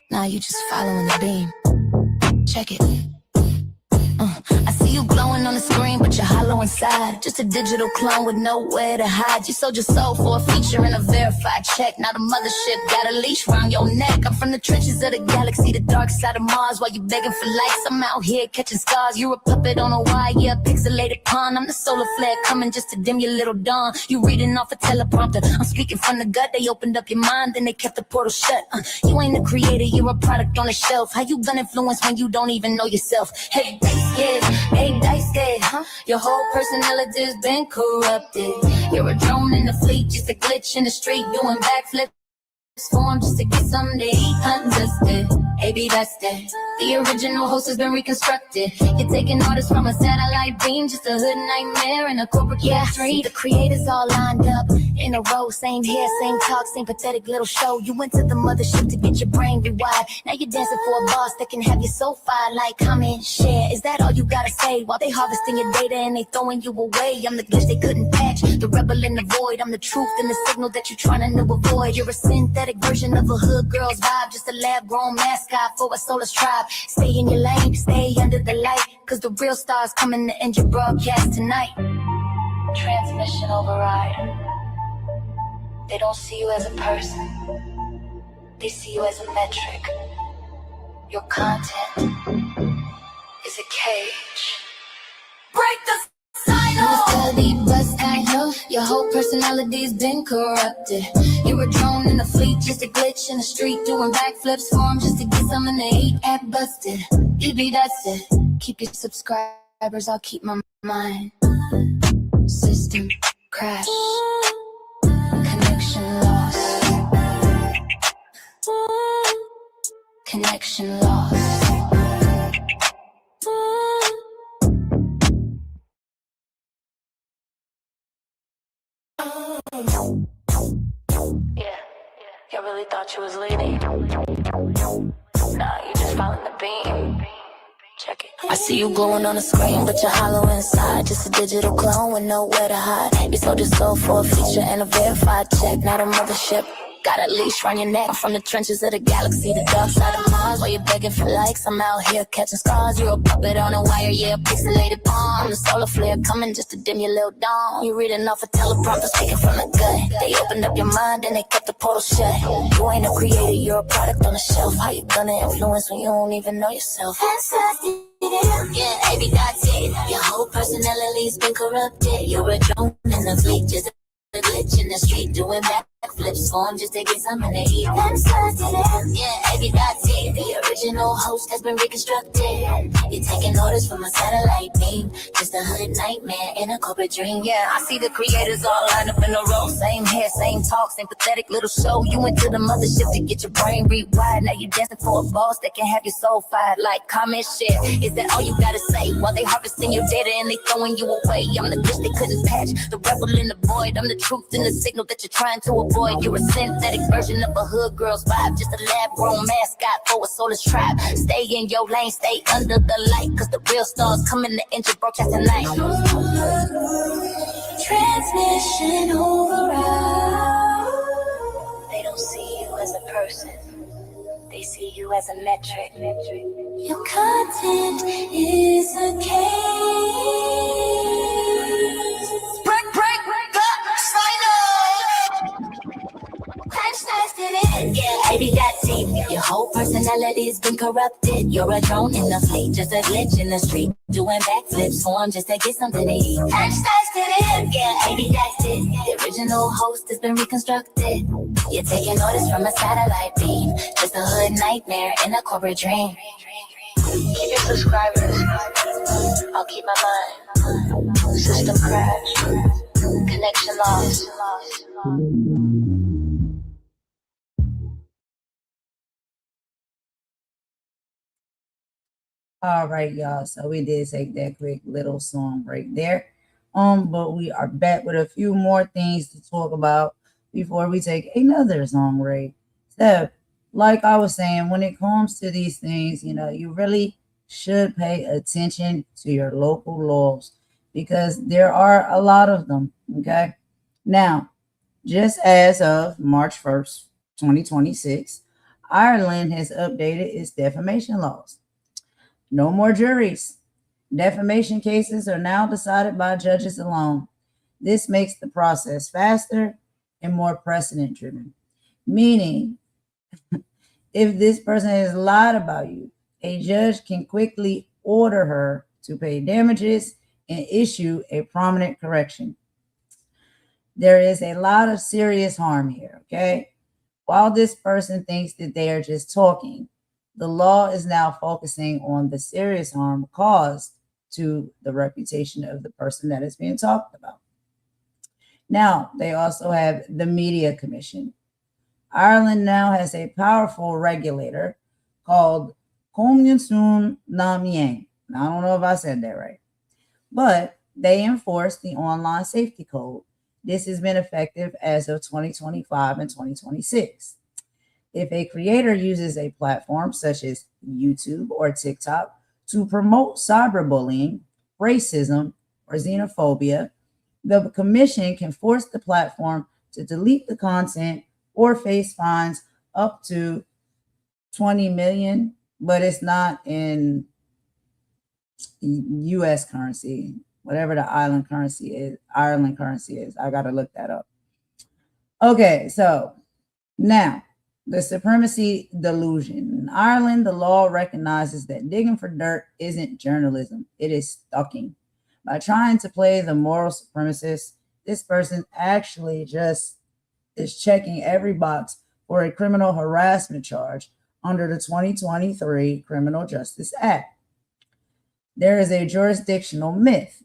Now you just following the beam. Check it. I see you glowing on the screen, but you're hollow inside. Just a digital clone with nowhere to hide. You sold your soul for a feature and a verified check. Now the mothership got a leash around your neck. I'm from the trenches of the galaxy, the dark side of Mars. While you begging for likes, I'm out here catching scars. You're a puppet on a wire, yeah, pixelated pawn. I'm the solar flare coming just to dim your little dawn. You reading off a teleprompter, I'm speaking from the gut. They opened up your mind, then they kept the portal shut. You ain't a creator, you're a product on the shelf. How you gonna influence when you don't even know yourself? Hey, yeah. Hey, dice dead, huh? Your whole personality's been corrupted. You're a drone in the fleet, just a glitch in the street, doing backflips. Form just to get something to eat, undusted. AB, that's that. The original host has been reconstructed. You're taking orders from a satellite beam, just a hood nightmare in a corporate street. The creators all lined up in a row, same hair, same talk, same pathetic little show. You went to the mothership to get your brain rewired. Now you're dancing for a boss that can have you so fired. Like, comment, share. Is that all you gotta say? While they harvesting your data and they throwing you away. I'm the glitch they couldn't patch, the rebel in the void. I'm the truth in the signal that you're trying to avoid. You're a synthetic version of a hood girl's vibe, just a lab-grown mascot for a soulless tribe. Stay in your lane, stay under the light, cause the real stars coming to end your broadcast tonight. Transmission override. They don't see you as a person, they see you as a metric. Your content is a cage. Break the I know your whole personality's been corrupted. You're a drone in the fleet, just a glitch in the street, doing backflips for 'em just to get something to eat. Act busted, EB, that's it. Keep your subscribers, I'll keep my mind. System crash, connection lost. Connection lost. really thought you was leading. Nah, you just following the beam. Check it. I see you glowing on the screen, but you're hollow inside. Just a digital clone with nowhere to hide. You sold your soul for a feature and a verified check, not a mothership. Got a leash around your neck. I'm from the trenches of the galaxy, the dark side of Mars. While you're begging for likes, I'm out here catching scars. You're a puppet on a wire, yeah, a pixelated bomb. The solar flare coming just to dim your little dawn. You're reading off a teleprompter, speaking from the gut. They opened up your mind and they kept the portal shut. You ain't a creator, you're a product on the shelf. How you gonna influence when you don't even know yourself? Yeah, every dot's it. Your whole personality's been corrupted. You're a drone in the fleet, just a glitch in the street, doing backflips for him just to get something to eat. Yeah, every dot's it. The original host has been reconstructed. You're taking orders from a satellite beam, just a hood nightmare in a corporate dream. Yeah, I see the creators all lined up in a row. Same hair, same talk, same pathetic little show. You went to the mothership to get your brain rewired. Now you dancing for a boss that can have your soul fired. Like, comment, share. Is that all you gotta say? While they harvesting your data and they throwing you away. I'm the bitch they couldn't patch, the rebel in the void. I'm the truth in the signal that you're trying to avoid. You're a synthetic version of a hood girl's vibe, just a lab-grown mascot for a soulless tribe. Stay in your lane, stay under the light, cause the real stars coming to engine broadcast tonight. Transmission override. They don't see you as a person, they see you as a metric. Your content is a case. Break the silence. Yeah, baby, that's it. Your whole personality's been corrupted. You're a drone in the fleet, just a glitch in the street, doing backflips for him just to get something to eat. Yeah, baby, that's it. The original host has been reconstructed. You're taking orders from a satellite beam, just a hood nightmare in a corporate dream. Keep your subscribers, I'll keep my mind. System crash, connection lost. All right, y'all. So we did take that quick little song break there. But we are back with a few more things to talk about before we take another song break. So, like I was saying, when it comes to these things, you really should pay attention to your local laws because there are a lot of them. Okay. Now, just as of March 1st, 2026, Ireland has updated its defamation laws. No more juries. Defamation cases are now decided by judges alone. This makes the process faster and more precedent driven. Meaning, if this person has lied about you, a judge can quickly order her to pay damages and issue a prominent correction. There is a lot of serious harm here, okay? While this person thinks that they are just talking, the law is now focusing on the serious harm caused to the reputation of the person that is being talked about. Now, they also have the Media Commission. Ireland now has a powerful regulator called Commission na Mieng. Now, I don't know if I said that right, but they enforce the online safety code. This has been effective as of 2025 and 2026. If a creator uses a platform such as YouTube or TikTok to promote cyberbullying, racism, or xenophobia, the commission can force the platform to delete the content or face fines up to 20 million, but it's not in US currency, whatever the Ireland currency is. I got to look that up. Okay, so now, the supremacy delusion. In Ireland, the law recognizes that digging for dirt isn't journalism, it is stalking. By trying to play the moral supremacist, this person actually just is checking every box for a criminal harassment charge under the 2023 Criminal Justice Act. There is a jurisdictional myth.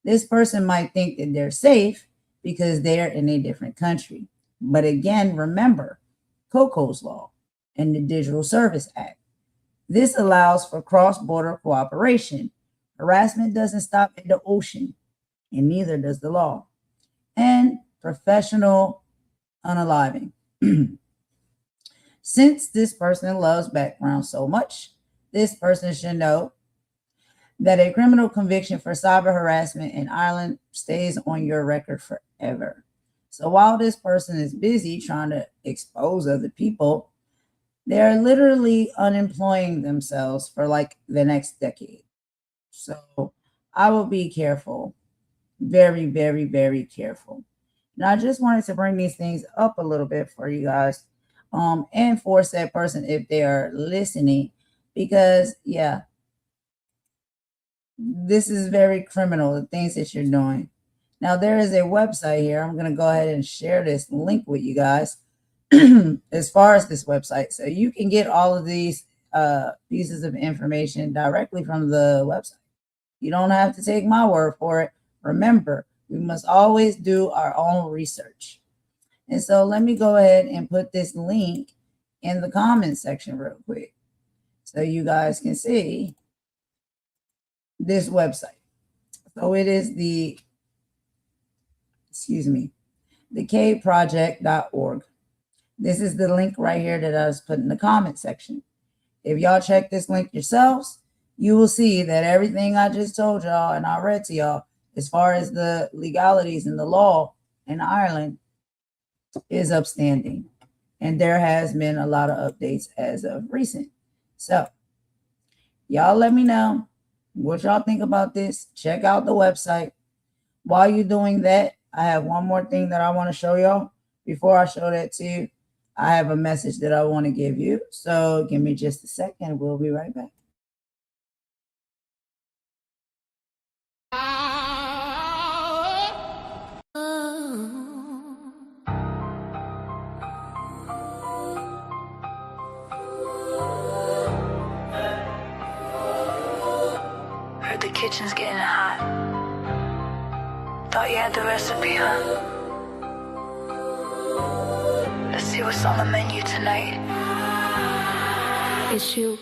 This person might think that they're safe because they're in a different country. But again, remember, COCO's law and the Digital Service Act. This allows for cross-border cooperation. Harassment doesn't stop at the ocean, and neither does the law. And professional unaliving. Since this person loves background so much, this person should know that a criminal conviction for cyber harassment in Ireland stays on your record forever. So while this person is busy trying to expose other people, they're literally unemploying themselves for like the next decade. So I will be careful. Very, very, very careful. And I just wanted to bring these things up a little bit for you guys, and for said person if they are listening, because yeah, this is very criminal, the things that you're doing. Now, there is a website here. I'm going to go ahead and share this link with you guys as far as this website. So you can get all of these pieces of information directly from the website. You don't have to take my word for it. Remember, we must always do our own research. And so let me go ahead and put this link in the comment section real quick so you guys can see this website. So it is the caveproject.org. This is the link right here that I was put in the comment section. If y'all check this link yourselves, you will see that everything I just told y'all and I read to y'all as far as the legalities and the law in Ireland is upstanding. And there has been a lot of updates as of recent. So y'all let me know what y'all think about this. Check out the website. While you're doing that, I have one more thing that I want to show y'all. Before I show that to you, I have a message that I want to give you. So give me just a second. We'll be right back. Heard the kitchen's getting hot. Thought you had the recipe, huh? Let's see what's on the menu tonight. It's you.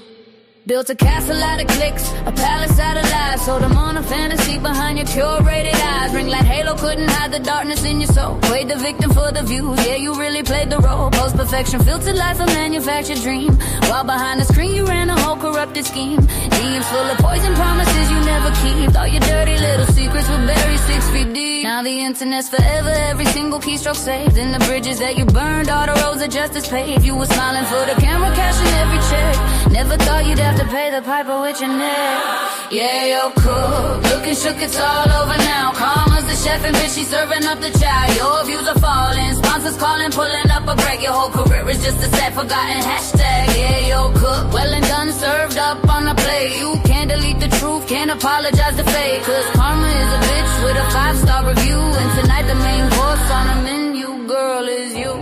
Built a castle out of clicks, a palace out of lies. Sold them on a fantasy behind your curated eyes. Ring light halo couldn't hide the darkness in your soul. Played the victim for the view, yeah, you really played the role. Post-perfection, filtered life, a manufactured dream. While behind the screen you ran a whole corrupted scheme. Deeps full of poison promises you never keep. All your dirty little secrets were buried 6 feet deep. Now the internet's forever, every single keystroke saved. And the bridges that you burned, all the roads of justice paved. You were smiling for the camera, cashing every check. Never thought you'd have to pay the piper with your neck. Yeah, you're cool. Looking shook, it's all over now. Karma's the chef and bitch, she's serving up the chow. Your views are falling, sponsors calling, pulling up a break. Your whole career is just a sad forgotten hashtag. Yeah, you're cooked, well and done, served up on a plate. You can't delete the truth, can't apologize to fate. Cause karma is a bitch with a 5-star review. And tonight the main course on the menu, girl, is you.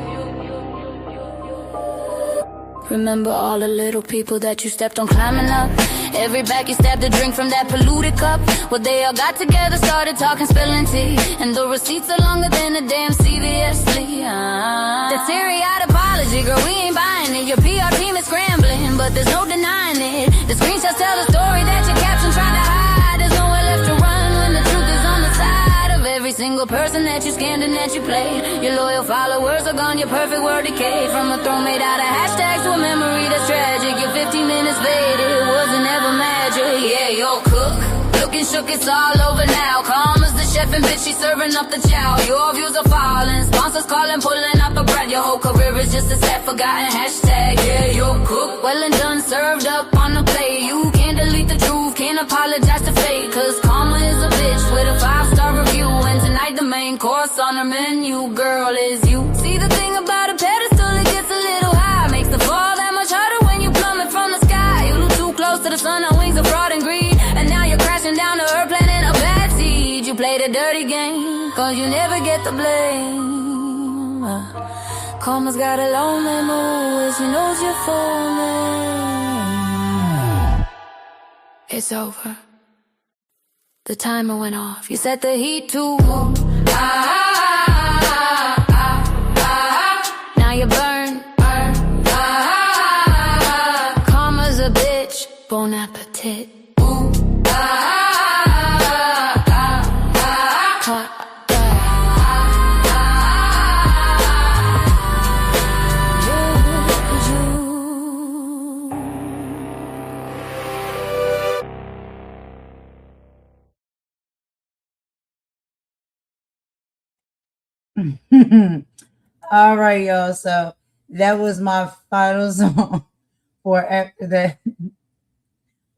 Remember all the little people that you stepped on climbing up. Every back you stabbed a drink from that polluted cup. Well, they all got together, started talking, spilling tea. And the receipts are longer than a damn CVS Lee. The teary-eyed apology, girl, we ain't buying it. Your PR team is scrambling, but there's no denying it. The screenshots tell the story that your caption tried to hide. There's nowhere left to run when the truth is on the side of every single person that you scammed and that you played. Your loyal followers are gone, your perfect word decayed. From a throne made out of hashtags to a memory that's tragic. Your 15 minutes faded, it wasn't ever magic. Yeah, you're cooked, looking shook, it's all over now. Karma's the chef and bitch, she's serving up the chow. Your views are falling, sponsors calling, pulling up a bread. Your whole career is just a sad forgotten hashtag. Yeah, you're cooked, well and done, served up on the plate. You can't delete the truth, can't apologize to fate. Cause karma is a bitch with a 5-star review. And tonight the main course on the menu, girl, is you. See, the thing about a pedestal, it gets a little high. Makes the fall that much harder when you plummet from the sky. You too close to the sun on wings of fraud and greed. And now you're crashing down to earth, planting a bad seed. You played a dirty game, cause you never get the blame. Karma's got a long memory, she knows your full name. It's over. The timer went off. You set the heat to now you burn. Karma's a bitch. Bon appetit. All right, y'all. So that was my final song for after that,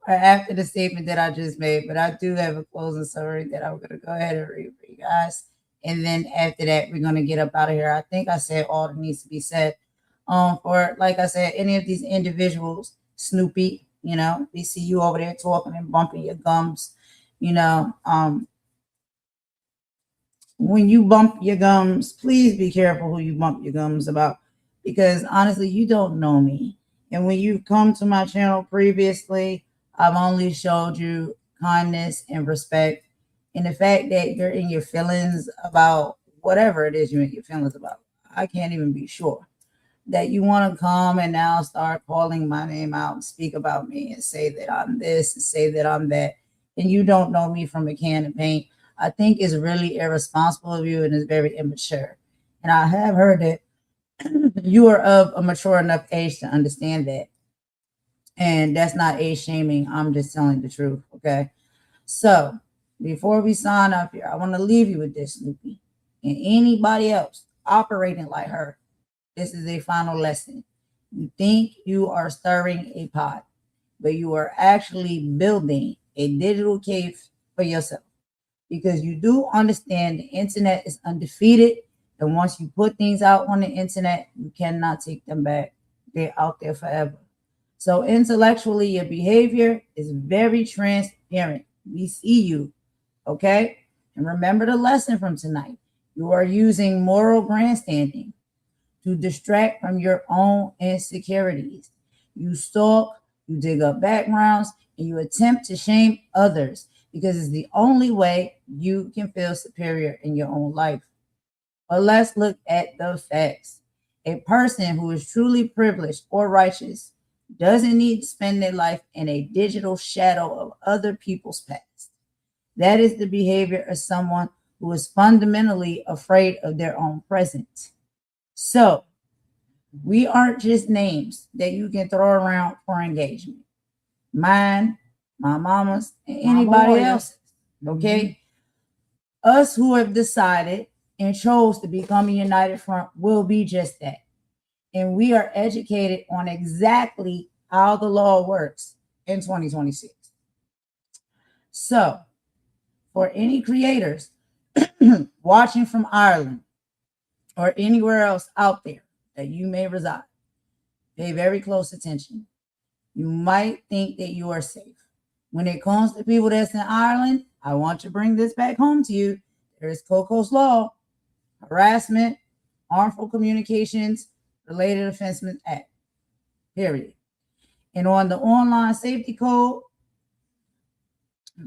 or after the statement that I just made. But I do have a closing summary that I'm gonna go ahead and read for you guys. And then after that, we're gonna get up out of here. I think I said all that needs to be said. For like I said, any of these individuals, Snoopy, we see you over there talking and bumping your gums, when you bump your gums, please be careful who you bump your gums about, because honestly, you don't know me. And when you've come to my channel previously, I've only showed you kindness and respect. And the fact that you're in your feelings about whatever it is you're in your feelings about, I can't even be sure. That you want to come and now start calling my name out and speak about me and say that I'm this and say that I'm that, and you don't know me from a can of paint, I think is really irresponsible of you and is very immature. And I have heard that you are of a mature enough age to understand that. And that's not age shaming. I'm just telling the truth. Okay. So before we sign up here, I want to leave you with this, Snoopy, and anybody else operating like her. This is a final lesson. You think you are stirring a pot, but you are actually building a digital cave for yourself, because you do understand the internet is undefeated. And once you put things out on the internet, you cannot take them back. They're out there forever. So intellectually, your behavior is very transparent. We see you, okay? And remember the lesson from tonight. You are using moral grandstanding to distract from your own insecurities. You stalk, you dig up backgrounds, and you attempt to shame others because it's the only way you can feel superior in your own life. But let's look at the facts. A person who is truly privileged or righteous doesn't need to spend their life in a digital shadow of other people's past. That is the behavior of someone who is fundamentally afraid of their own present. So, we aren't just names that you can throw around for engagement. Mine, my mama's, and anybody else's. Okay? Us who have decided and chose to become a united front will be just that. And we are educated on exactly how the law works in 2026. So, for any creators watching from Ireland or anywhere else out there that you may reside, pay very close attention. You might think that you are safe. When it comes to people that's in Ireland, I want to bring this back home to you. There is Coco's Law, Harassment, Harmful Communications, Related Offenses Act, period. And on the online safety code,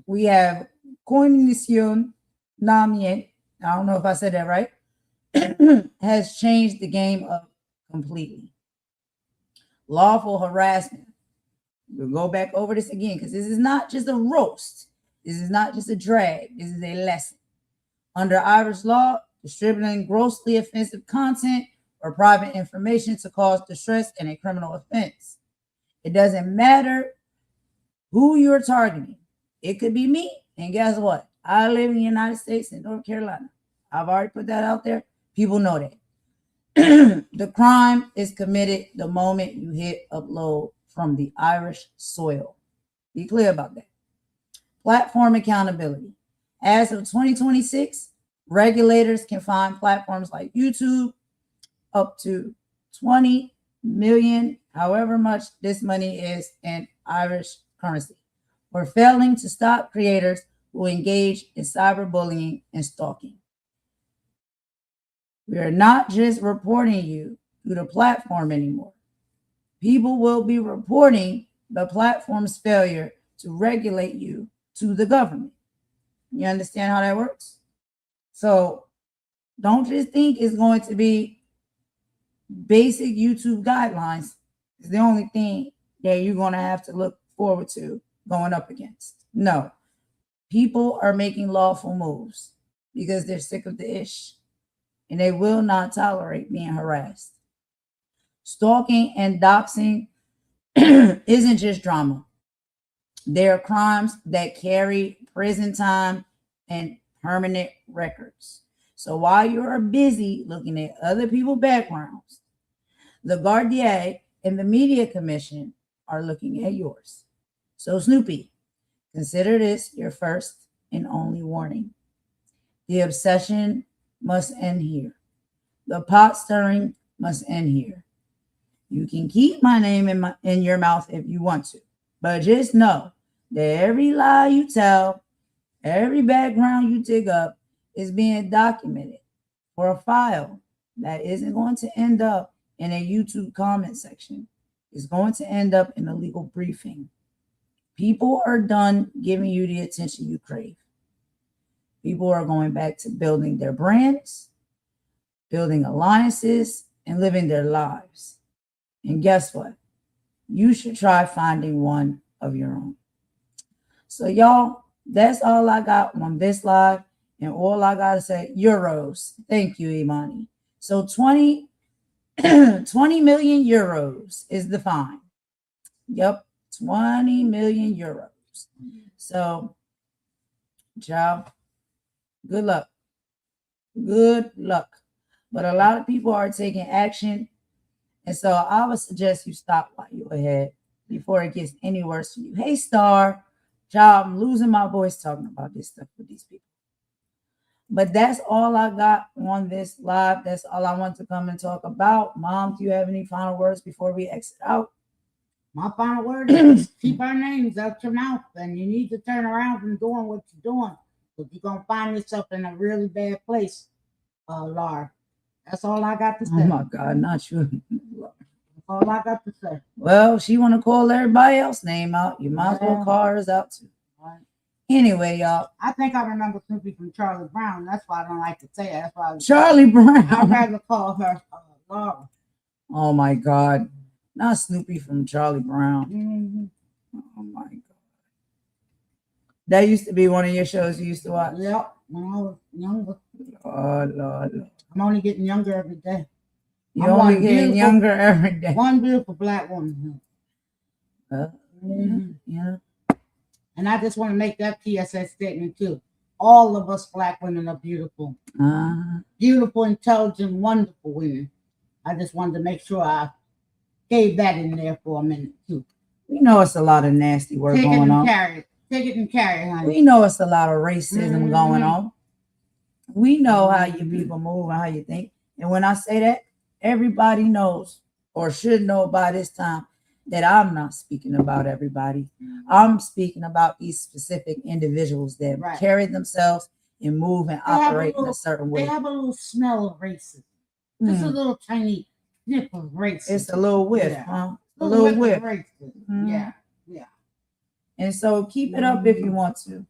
we have Coordination Namien, I don't know if I said that right, has changed the game up completely. Lawful harassment. We'll go back over this again because this is not just a roast. This is not just a drag. This is a lesson. Under Irish law, distributing grossly offensive content or private information to cause distress and a criminal offense. It doesn't matter who you're targeting. It could be me. And guess what? I live in the United States in North Carolina. I've already put that out there. People know that. The crime is committed the moment you hit upload from the Irish soil. Be clear about that. Platform accountability. As of 2026, regulators can fine platforms like YouTube up to 20 million, however much this money is in Irish currency, for failing to stop creators who engage in cyberbullying and stalking. We are not just reporting you to the platform anymore. People will be reporting the platform's failure to regulate you to the government. You understand how that works? So don't just think it's going to be basic YouTube guidelines. It's the only thing that you're going to have to look forward to going up against. No. People are making lawful moves because they're sick of the ish, and they will not tolerate being harassed. Stalking and doxing isn't just drama. They are crimes that carry prison time and permanent records. So while you're busy looking at other people's backgrounds, the Gardier and the Media Commission are looking at yours. So Snoopy, consider this your first and only warning. The obsession must end here. The pot stirring must end here. You can keep my name in your mouth if you want to, but just know that every lie you tell, every background you dig up is being documented for a file that isn't going to end up in a YouTube comment section. It's going to end up in a legal briefing. People are done giving you the attention you crave. People are going back to building their brands, building alliances, and living their lives. And guess what? You should try finding one of your own. So y'all, that's all I got on this live. And all I got to say, euros. Thank you, Imani. So 20 million euros is the fine. Yep, 20 million euros. So, ciao. Good luck. Good luck. But a lot of people are taking action. And so I would suggest you stop while you're ahead before it gets any worse for you. Hey, Star. Ciao. I'm losing my voice talking about this stuff with these people. But that's all I got on this live. That's all I want to come and talk about. Mom, do you have any final words before we exit out? My final word is keep our names out your mouth, and you need to turn around and doing what you're doing, because you're going to find yourself in a really bad place, Laura. That's all I got to say. Oh, my God, not you. That's all I got to say. Well, she want to call everybody else's name out. You might as well call hers out, too. Right. Anyway, y'all. I think I remember Snoopy from Charlie Brown. That's why I don't like to say it. That's why Charlie Brown. I'd rather call her Laura. Oh, my God. Not Snoopy from Charlie Brown. Mm-hmm. Oh, my God. That used to be one of your shows you used to watch? Yep, when I was younger. Oh, Lord. I'm only getting younger every day. You're only getting younger every day. One beautiful black woman. Yeah. And I just want to make that PSA statement too. All of us black women are beautiful. Beautiful, intelligent, wonderful women. I just wanted to make sure I gave that in there for a minute too. We know it's a lot of nasty work going on. Take it and carry it, honey. We know it's a lot of racism going on. We know how you people move and how you think. And when I say that, everybody knows or should know by this time that I'm not speaking about everybody. I'm speaking about these specific individuals that carry themselves and move and operate in a certain way. They have a little smell of racism. Just a little tiny nip of racism. It's a little whiff, huh? A little whiff. Yeah. And so keep it up if you want to.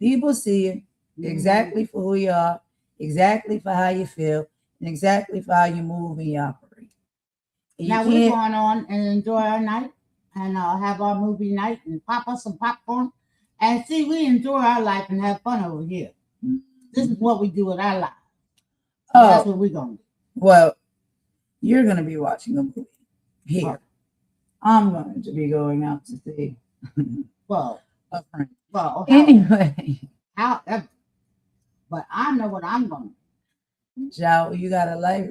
People see you exactly for who you are, exactly for how you feel, and exactly for how you move and you operate. And now we're going on and enjoy our night and have our movie night and pop us some popcorn. And see, we enjoy our life and have fun over here. This is what we do with our life. So that's what we're going to do. Well, you're going to be watching a movie here. I'm going to be going out to see a friend. Anyway. But I know what I'm going to do. Joe, you got a life.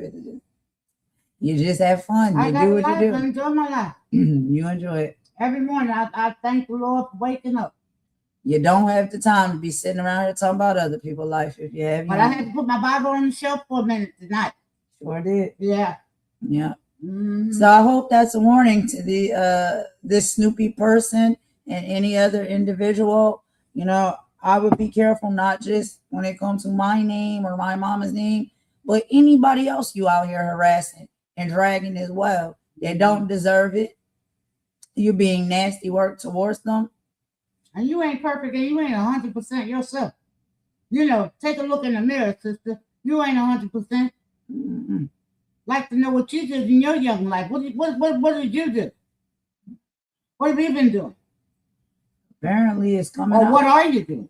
You just have fun. You do what you do. I enjoy my life. You enjoy it. Every morning, I thank the Lord for waking up. You don't have the time to be sitting around here talking about other people's life if you have. But I had to put my Bible on the shelf for a minute tonight. Sure did. Yeah. So I hope that's a warning to this Snoopy person and any other individual. You know, I would be careful, not just when it comes to my name or my mama's name, but anybody else you out here harassing and dragging as well. They don't deserve it. You're being nasty work towards them. And you ain't perfect and you ain't 100% yourself. You know, take a look in the mirror, sister. You ain't 100%. Like to know what you did in your young life. What did you do? What have you been doing? Apparently it's coming out. What are you doing?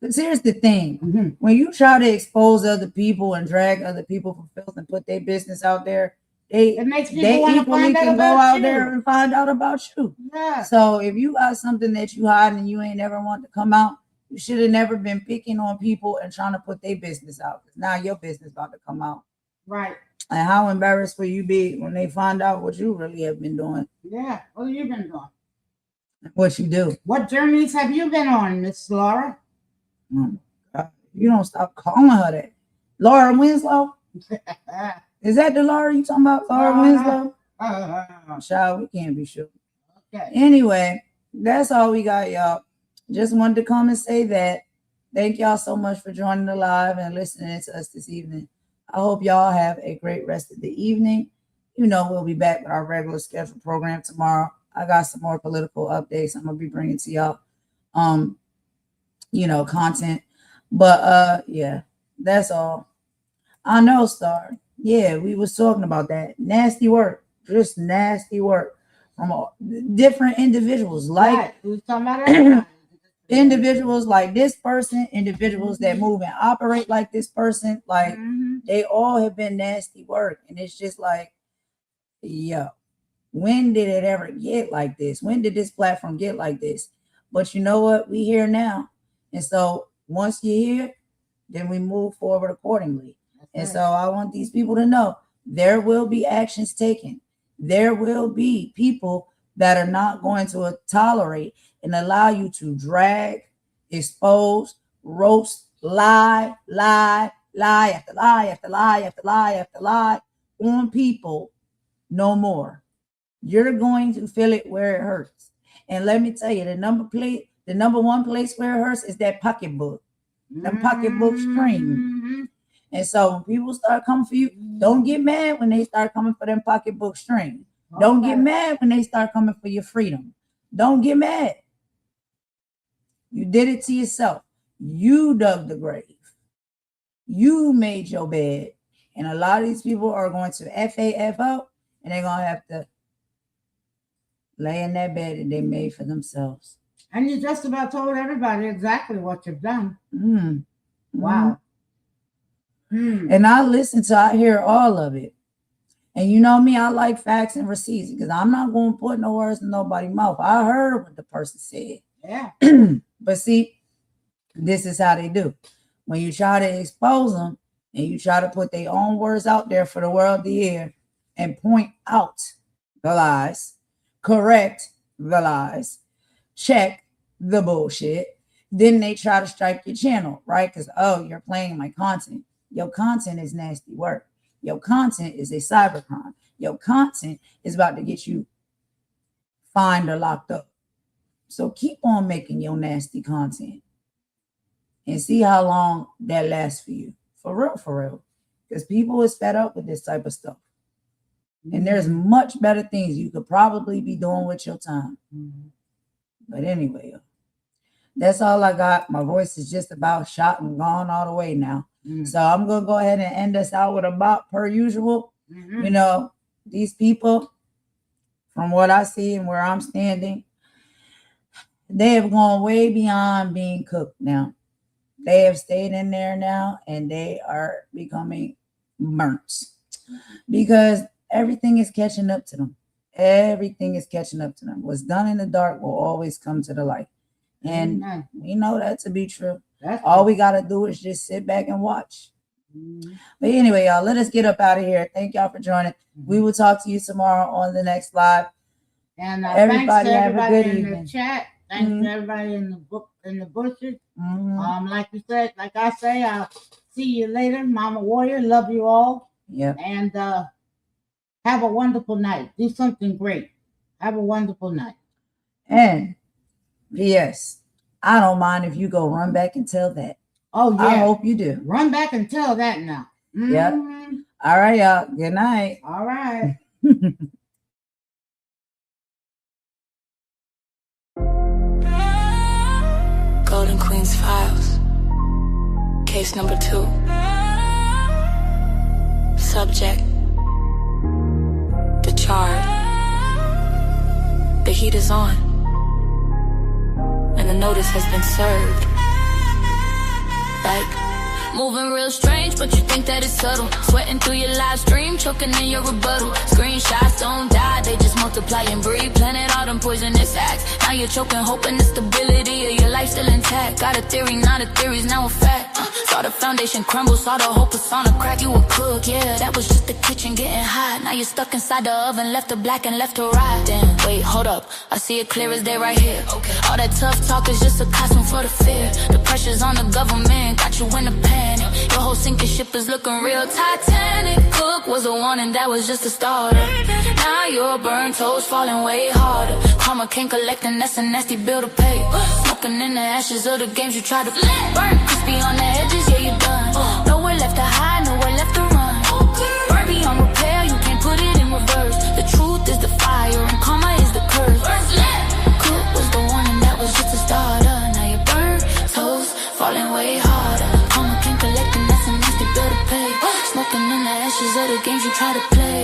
Because here's the thing. When you try to expose other people and drag other people for filth and put their business out there, they equally can go out there and find out about you. Yeah. So if you got something that you hide and you ain't never want to come out, You should have never been picking on people and trying to put their business out. Because now your business about to come out. Right. And how embarrassed will you be when they find out what you really have been doing? Yeah. What have you been doing? What you do? What journeys have you been on, Miss Laura? You don't stop calling her that. Laura Winslow? Is that the Laura you talking about? Laura Winslow? Child, we can't be sure. Okay. Anyway, that's all we got, y'all. Just wanted to come and say that. Thank y'all so much for joining the live and listening to us this evening. I hope y'all have a great rest of the evening. You know, we'll be back with our regular scheduled program tomorrow. I got some more political updates I'm going to be bringing to y'all, content. But, yeah, that's all. I know, Star. Yeah, we was talking about that. Nasty work. Just nasty work from different individuals. Like, we talking about individuals like this person, individuals that move and operate like this person. Like, they all have been nasty work. And it's just like, yo, when did it ever get like this? When did this platform get like this? But you know what? We here now. And so once you're here, then we move forward accordingly. And so I want these people to know there will be actions taken. There will be people that are not going to tolerate and allow you to drag, expose, roast, lie after lie after lie after lie after lie on people no more. You're going to feel it where it hurts. And let me tell you, the number one place where it hurts is that pocketbook. Them pocketbook stream. And so when people start coming for you, don't get mad when they start coming for them pocketbook stream. Don't get mad when they start coming for your freedom. Don't get mad. You did it to yourself. You dug the grave. You made your bed. And a lot of these people are going to FAFO, and they're going to have to lay in that bed that they made for themselves. And you just about told everybody exactly what you've done. Wow. And I hear all of it. And you know me, I like facts and receipts because I'm not going to put no words in nobody's mouth. I heard what the person said. Yeah. But see, this is how they do. When you try to expose them and you try to put their own words out there for the world to hear and point out the lies, correct the lies, check the bullshit, then they try to strike your channel, right? Because, you're playing my content. Your content is nasty work. Your content is a cybercrime. Your content is about to get you fined or locked up. So keep on making your nasty content and see how long that lasts for you. For real. Because people is fed up with this type of stuff. And there's much better things you could probably be doing with your time. But anyway, that's all I got. My voice is just about shot and gone all the way now. So I'm going to go ahead and end us out with a bop per usual. You know, these people, from what I see and where I'm standing, they have gone way beyond being cooked now. They have stayed in there now and they are becoming burnt because everything is catching up to them. Everything is catching up to them. What's done in the dark will always come to the light. And we know that to be true. All we got to do is just sit back and watch. But anyway, y'all, let us get up out of here. Thank y'all for joining. We will talk to you tomorrow on the next live. And everybody have a good in evening. The chat. Thanks to everybody in the bushes. Like you said, like I say, I'll see you later. Mama Warrior, love you all. Yep. And have a wonderful night. Do something great. Have a wonderful night. And P.S. I don't mind if you go run back and tell that. Oh, yeah. I hope you do. Run back and tell that now. Yep. All right, y'all. Good night. All right. Golden Queen's Files. Case number 2. Subject. The charge. The heat is on. And the notice has been served. Like, moving real strange, but you think that it's subtle. Sweating through your live stream, choking in your rebuttal. Screenshots don't die, they just multiply and breed. Planted all them poisonous acts. Now you're choking, hoping the stability of your life life still intact. Got a theory, not a theory's now a fact. Saw the foundation crumble, saw the whole persona crack. You a cook, yeah, that was just the kitchen getting hot. Now you're stuck inside the oven, left to black and left to rot. Damn, wait, hold up, I see it clear as day right here. All that tough talk is just a costume for the fear. The pressure's on the government, got you in a panic. Your whole sinking ship is looking real Titanic. Cook was a warning, that was just a starter. Now you're burnt toast, falling way harder. Karma can't collect and that's a nasty bill to pay. Smoking in the ashes of the games you tried to play. Burn crispy on the edges, yeah, you done. Nowhere left to hide, nowhere left to run. Burn beyond repair, you can't put it in reverse. The truth is the fire and karma is the curse. Cook was the warning, that was just a starter. Now you burn toast, falling way harder. Karma can't collect and that's a nasty bill to pay. Smoking in the ashes of the games you try to play.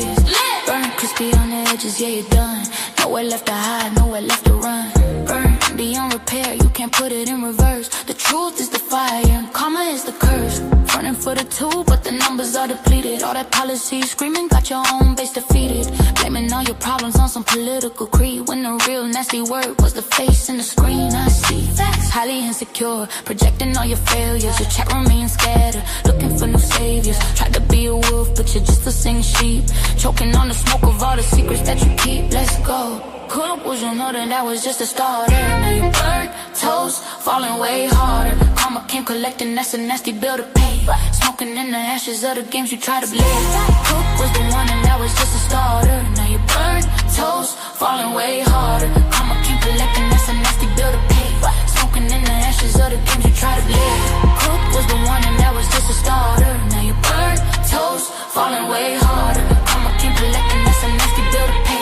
Burn crispy on the edges, yeah, you're done. Nowhere left to hide, nowhere left to run. Burn beyond repair, you can't put it in reverse. The truth is the fire and karma is the curse. Running for the two, but the numbers are depleted. All that policy screaming, got your own base defeated. Blaming all your problems on some political creed, when the real nasty word was the face in the screen. I see facts, highly insecure, projecting all your failures. Your chat remains scattered, looking for new saviors. Tried to be a wolf, but you're just a singing sheep. Choking on the smoke of all the secrets that you keep. Let's go. Could've was you know that was just a starter. Now you burnt toast, falling way harder. Karma can't collect and that's a nasty bill to pay. Smoking in the ashes of the games you try to play. Cook was the one and that was just a starter. Now you burnt toast, falling way harder. Karma can't collect and that's a nasty bill to pay. Smoking in the ashes of the games you try to play. Cook was the one and that was just a starter. Now you burnt toast, falling way harder. Karma can't collect and that's a nasty bill to pay.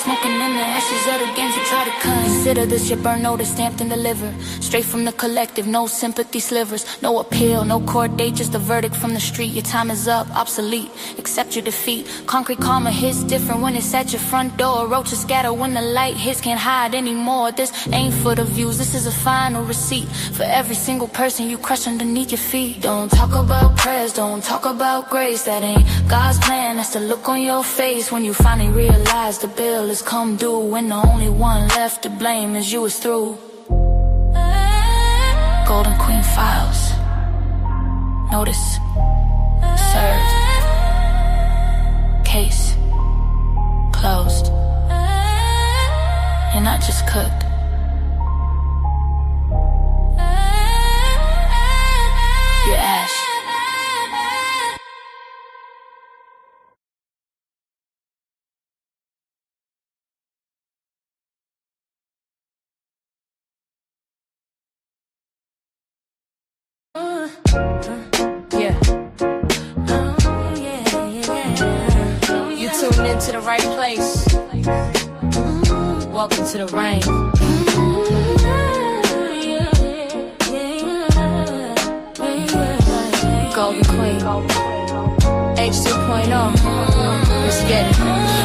Smoking in the ashes of the games you try to consider this your burn notice stamped and delivered. Straight from the collective, no sympathy slivers. No appeal, no court date, just a verdict from the street. Your time is up, obsolete, accept your defeat. Concrete karma hits different when it's at your front door. Roaches scatter when the light hits, can't hide anymore. This ain't for the views, this is a final receipt. For every single person you crush underneath your feet. Don't talk about prayers, don't talk about grace. That ain't God's plan, that's the look on your face when you finally realize the bill is come due, when the only one left to blame is you is through. Golden Queen Files. Notice. Served. Case. Closed. You're not just cooked. You're ash. You tuned into the right place. Welcome to the rain. Golden Queen. H2.0. Let's get it.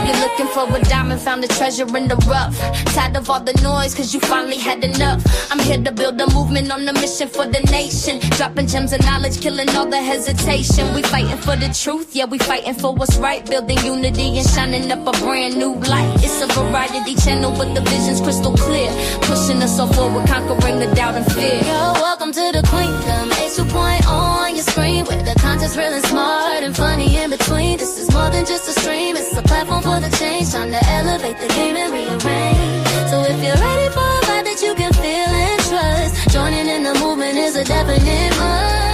You're looking for a diamond, found a treasure in the rough. Tired of all the noise, cause you finally had enough. I'm here to build a movement on a mission for the nation. Dropping gems of knowledge, killing all the hesitation. We fighting for the truth, yeah, we fighting for what's right. Building unity and shining up a brand new light. It's a variety channel, but the vision's crystal clear. Pushing us all forward, conquering the doubt and fear. Yo, welcome to the Queendom. H2.0 on your screen, with the content's real and smart and funny in between. This is more than just a stream, it's a platform for the change. Time to elevate the game and rearrange. So if you're ready for a vibe that you can feel and trust, joining in the movement is a definite must.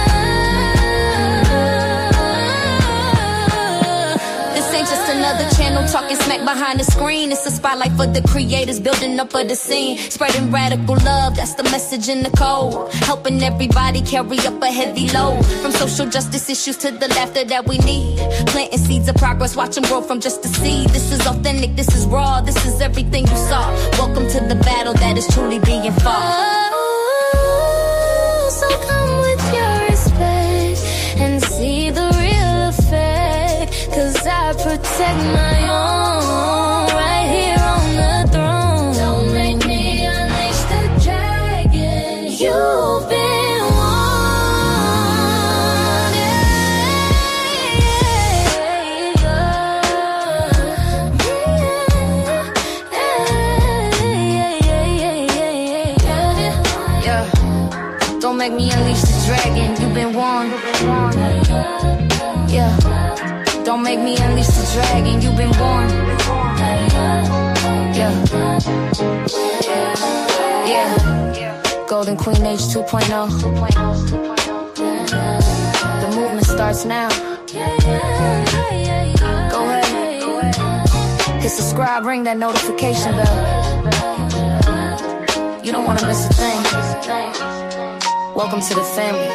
This ain't just another channel talking smack behind the screen. It's a spotlight for the creators, building up of the scene. Spreading radical love, that's the message in the code. Helping everybody carry up a heavy load. From social justice issues to the laughter that we need. Planting seeds of progress, watch them grow from just a seed. This is authentic, this is raw, this is everything you saw. Welcome to the battle that is truly being fought. Oh, so come with your respect and see the real effect. Cause I protect my own right here on the throne. Don't make me unleash the dragon. You've been warned. make me unleash the dragon. You've been warned. Yeah. Don't make me unleash the dragon. You've been warned. Yeah. Yeah. Golden Queen Age 2.0. The movement starts now. Go ahead. Hit subscribe, ring that notification bell. You don't want to miss a thing. Welcome to the family.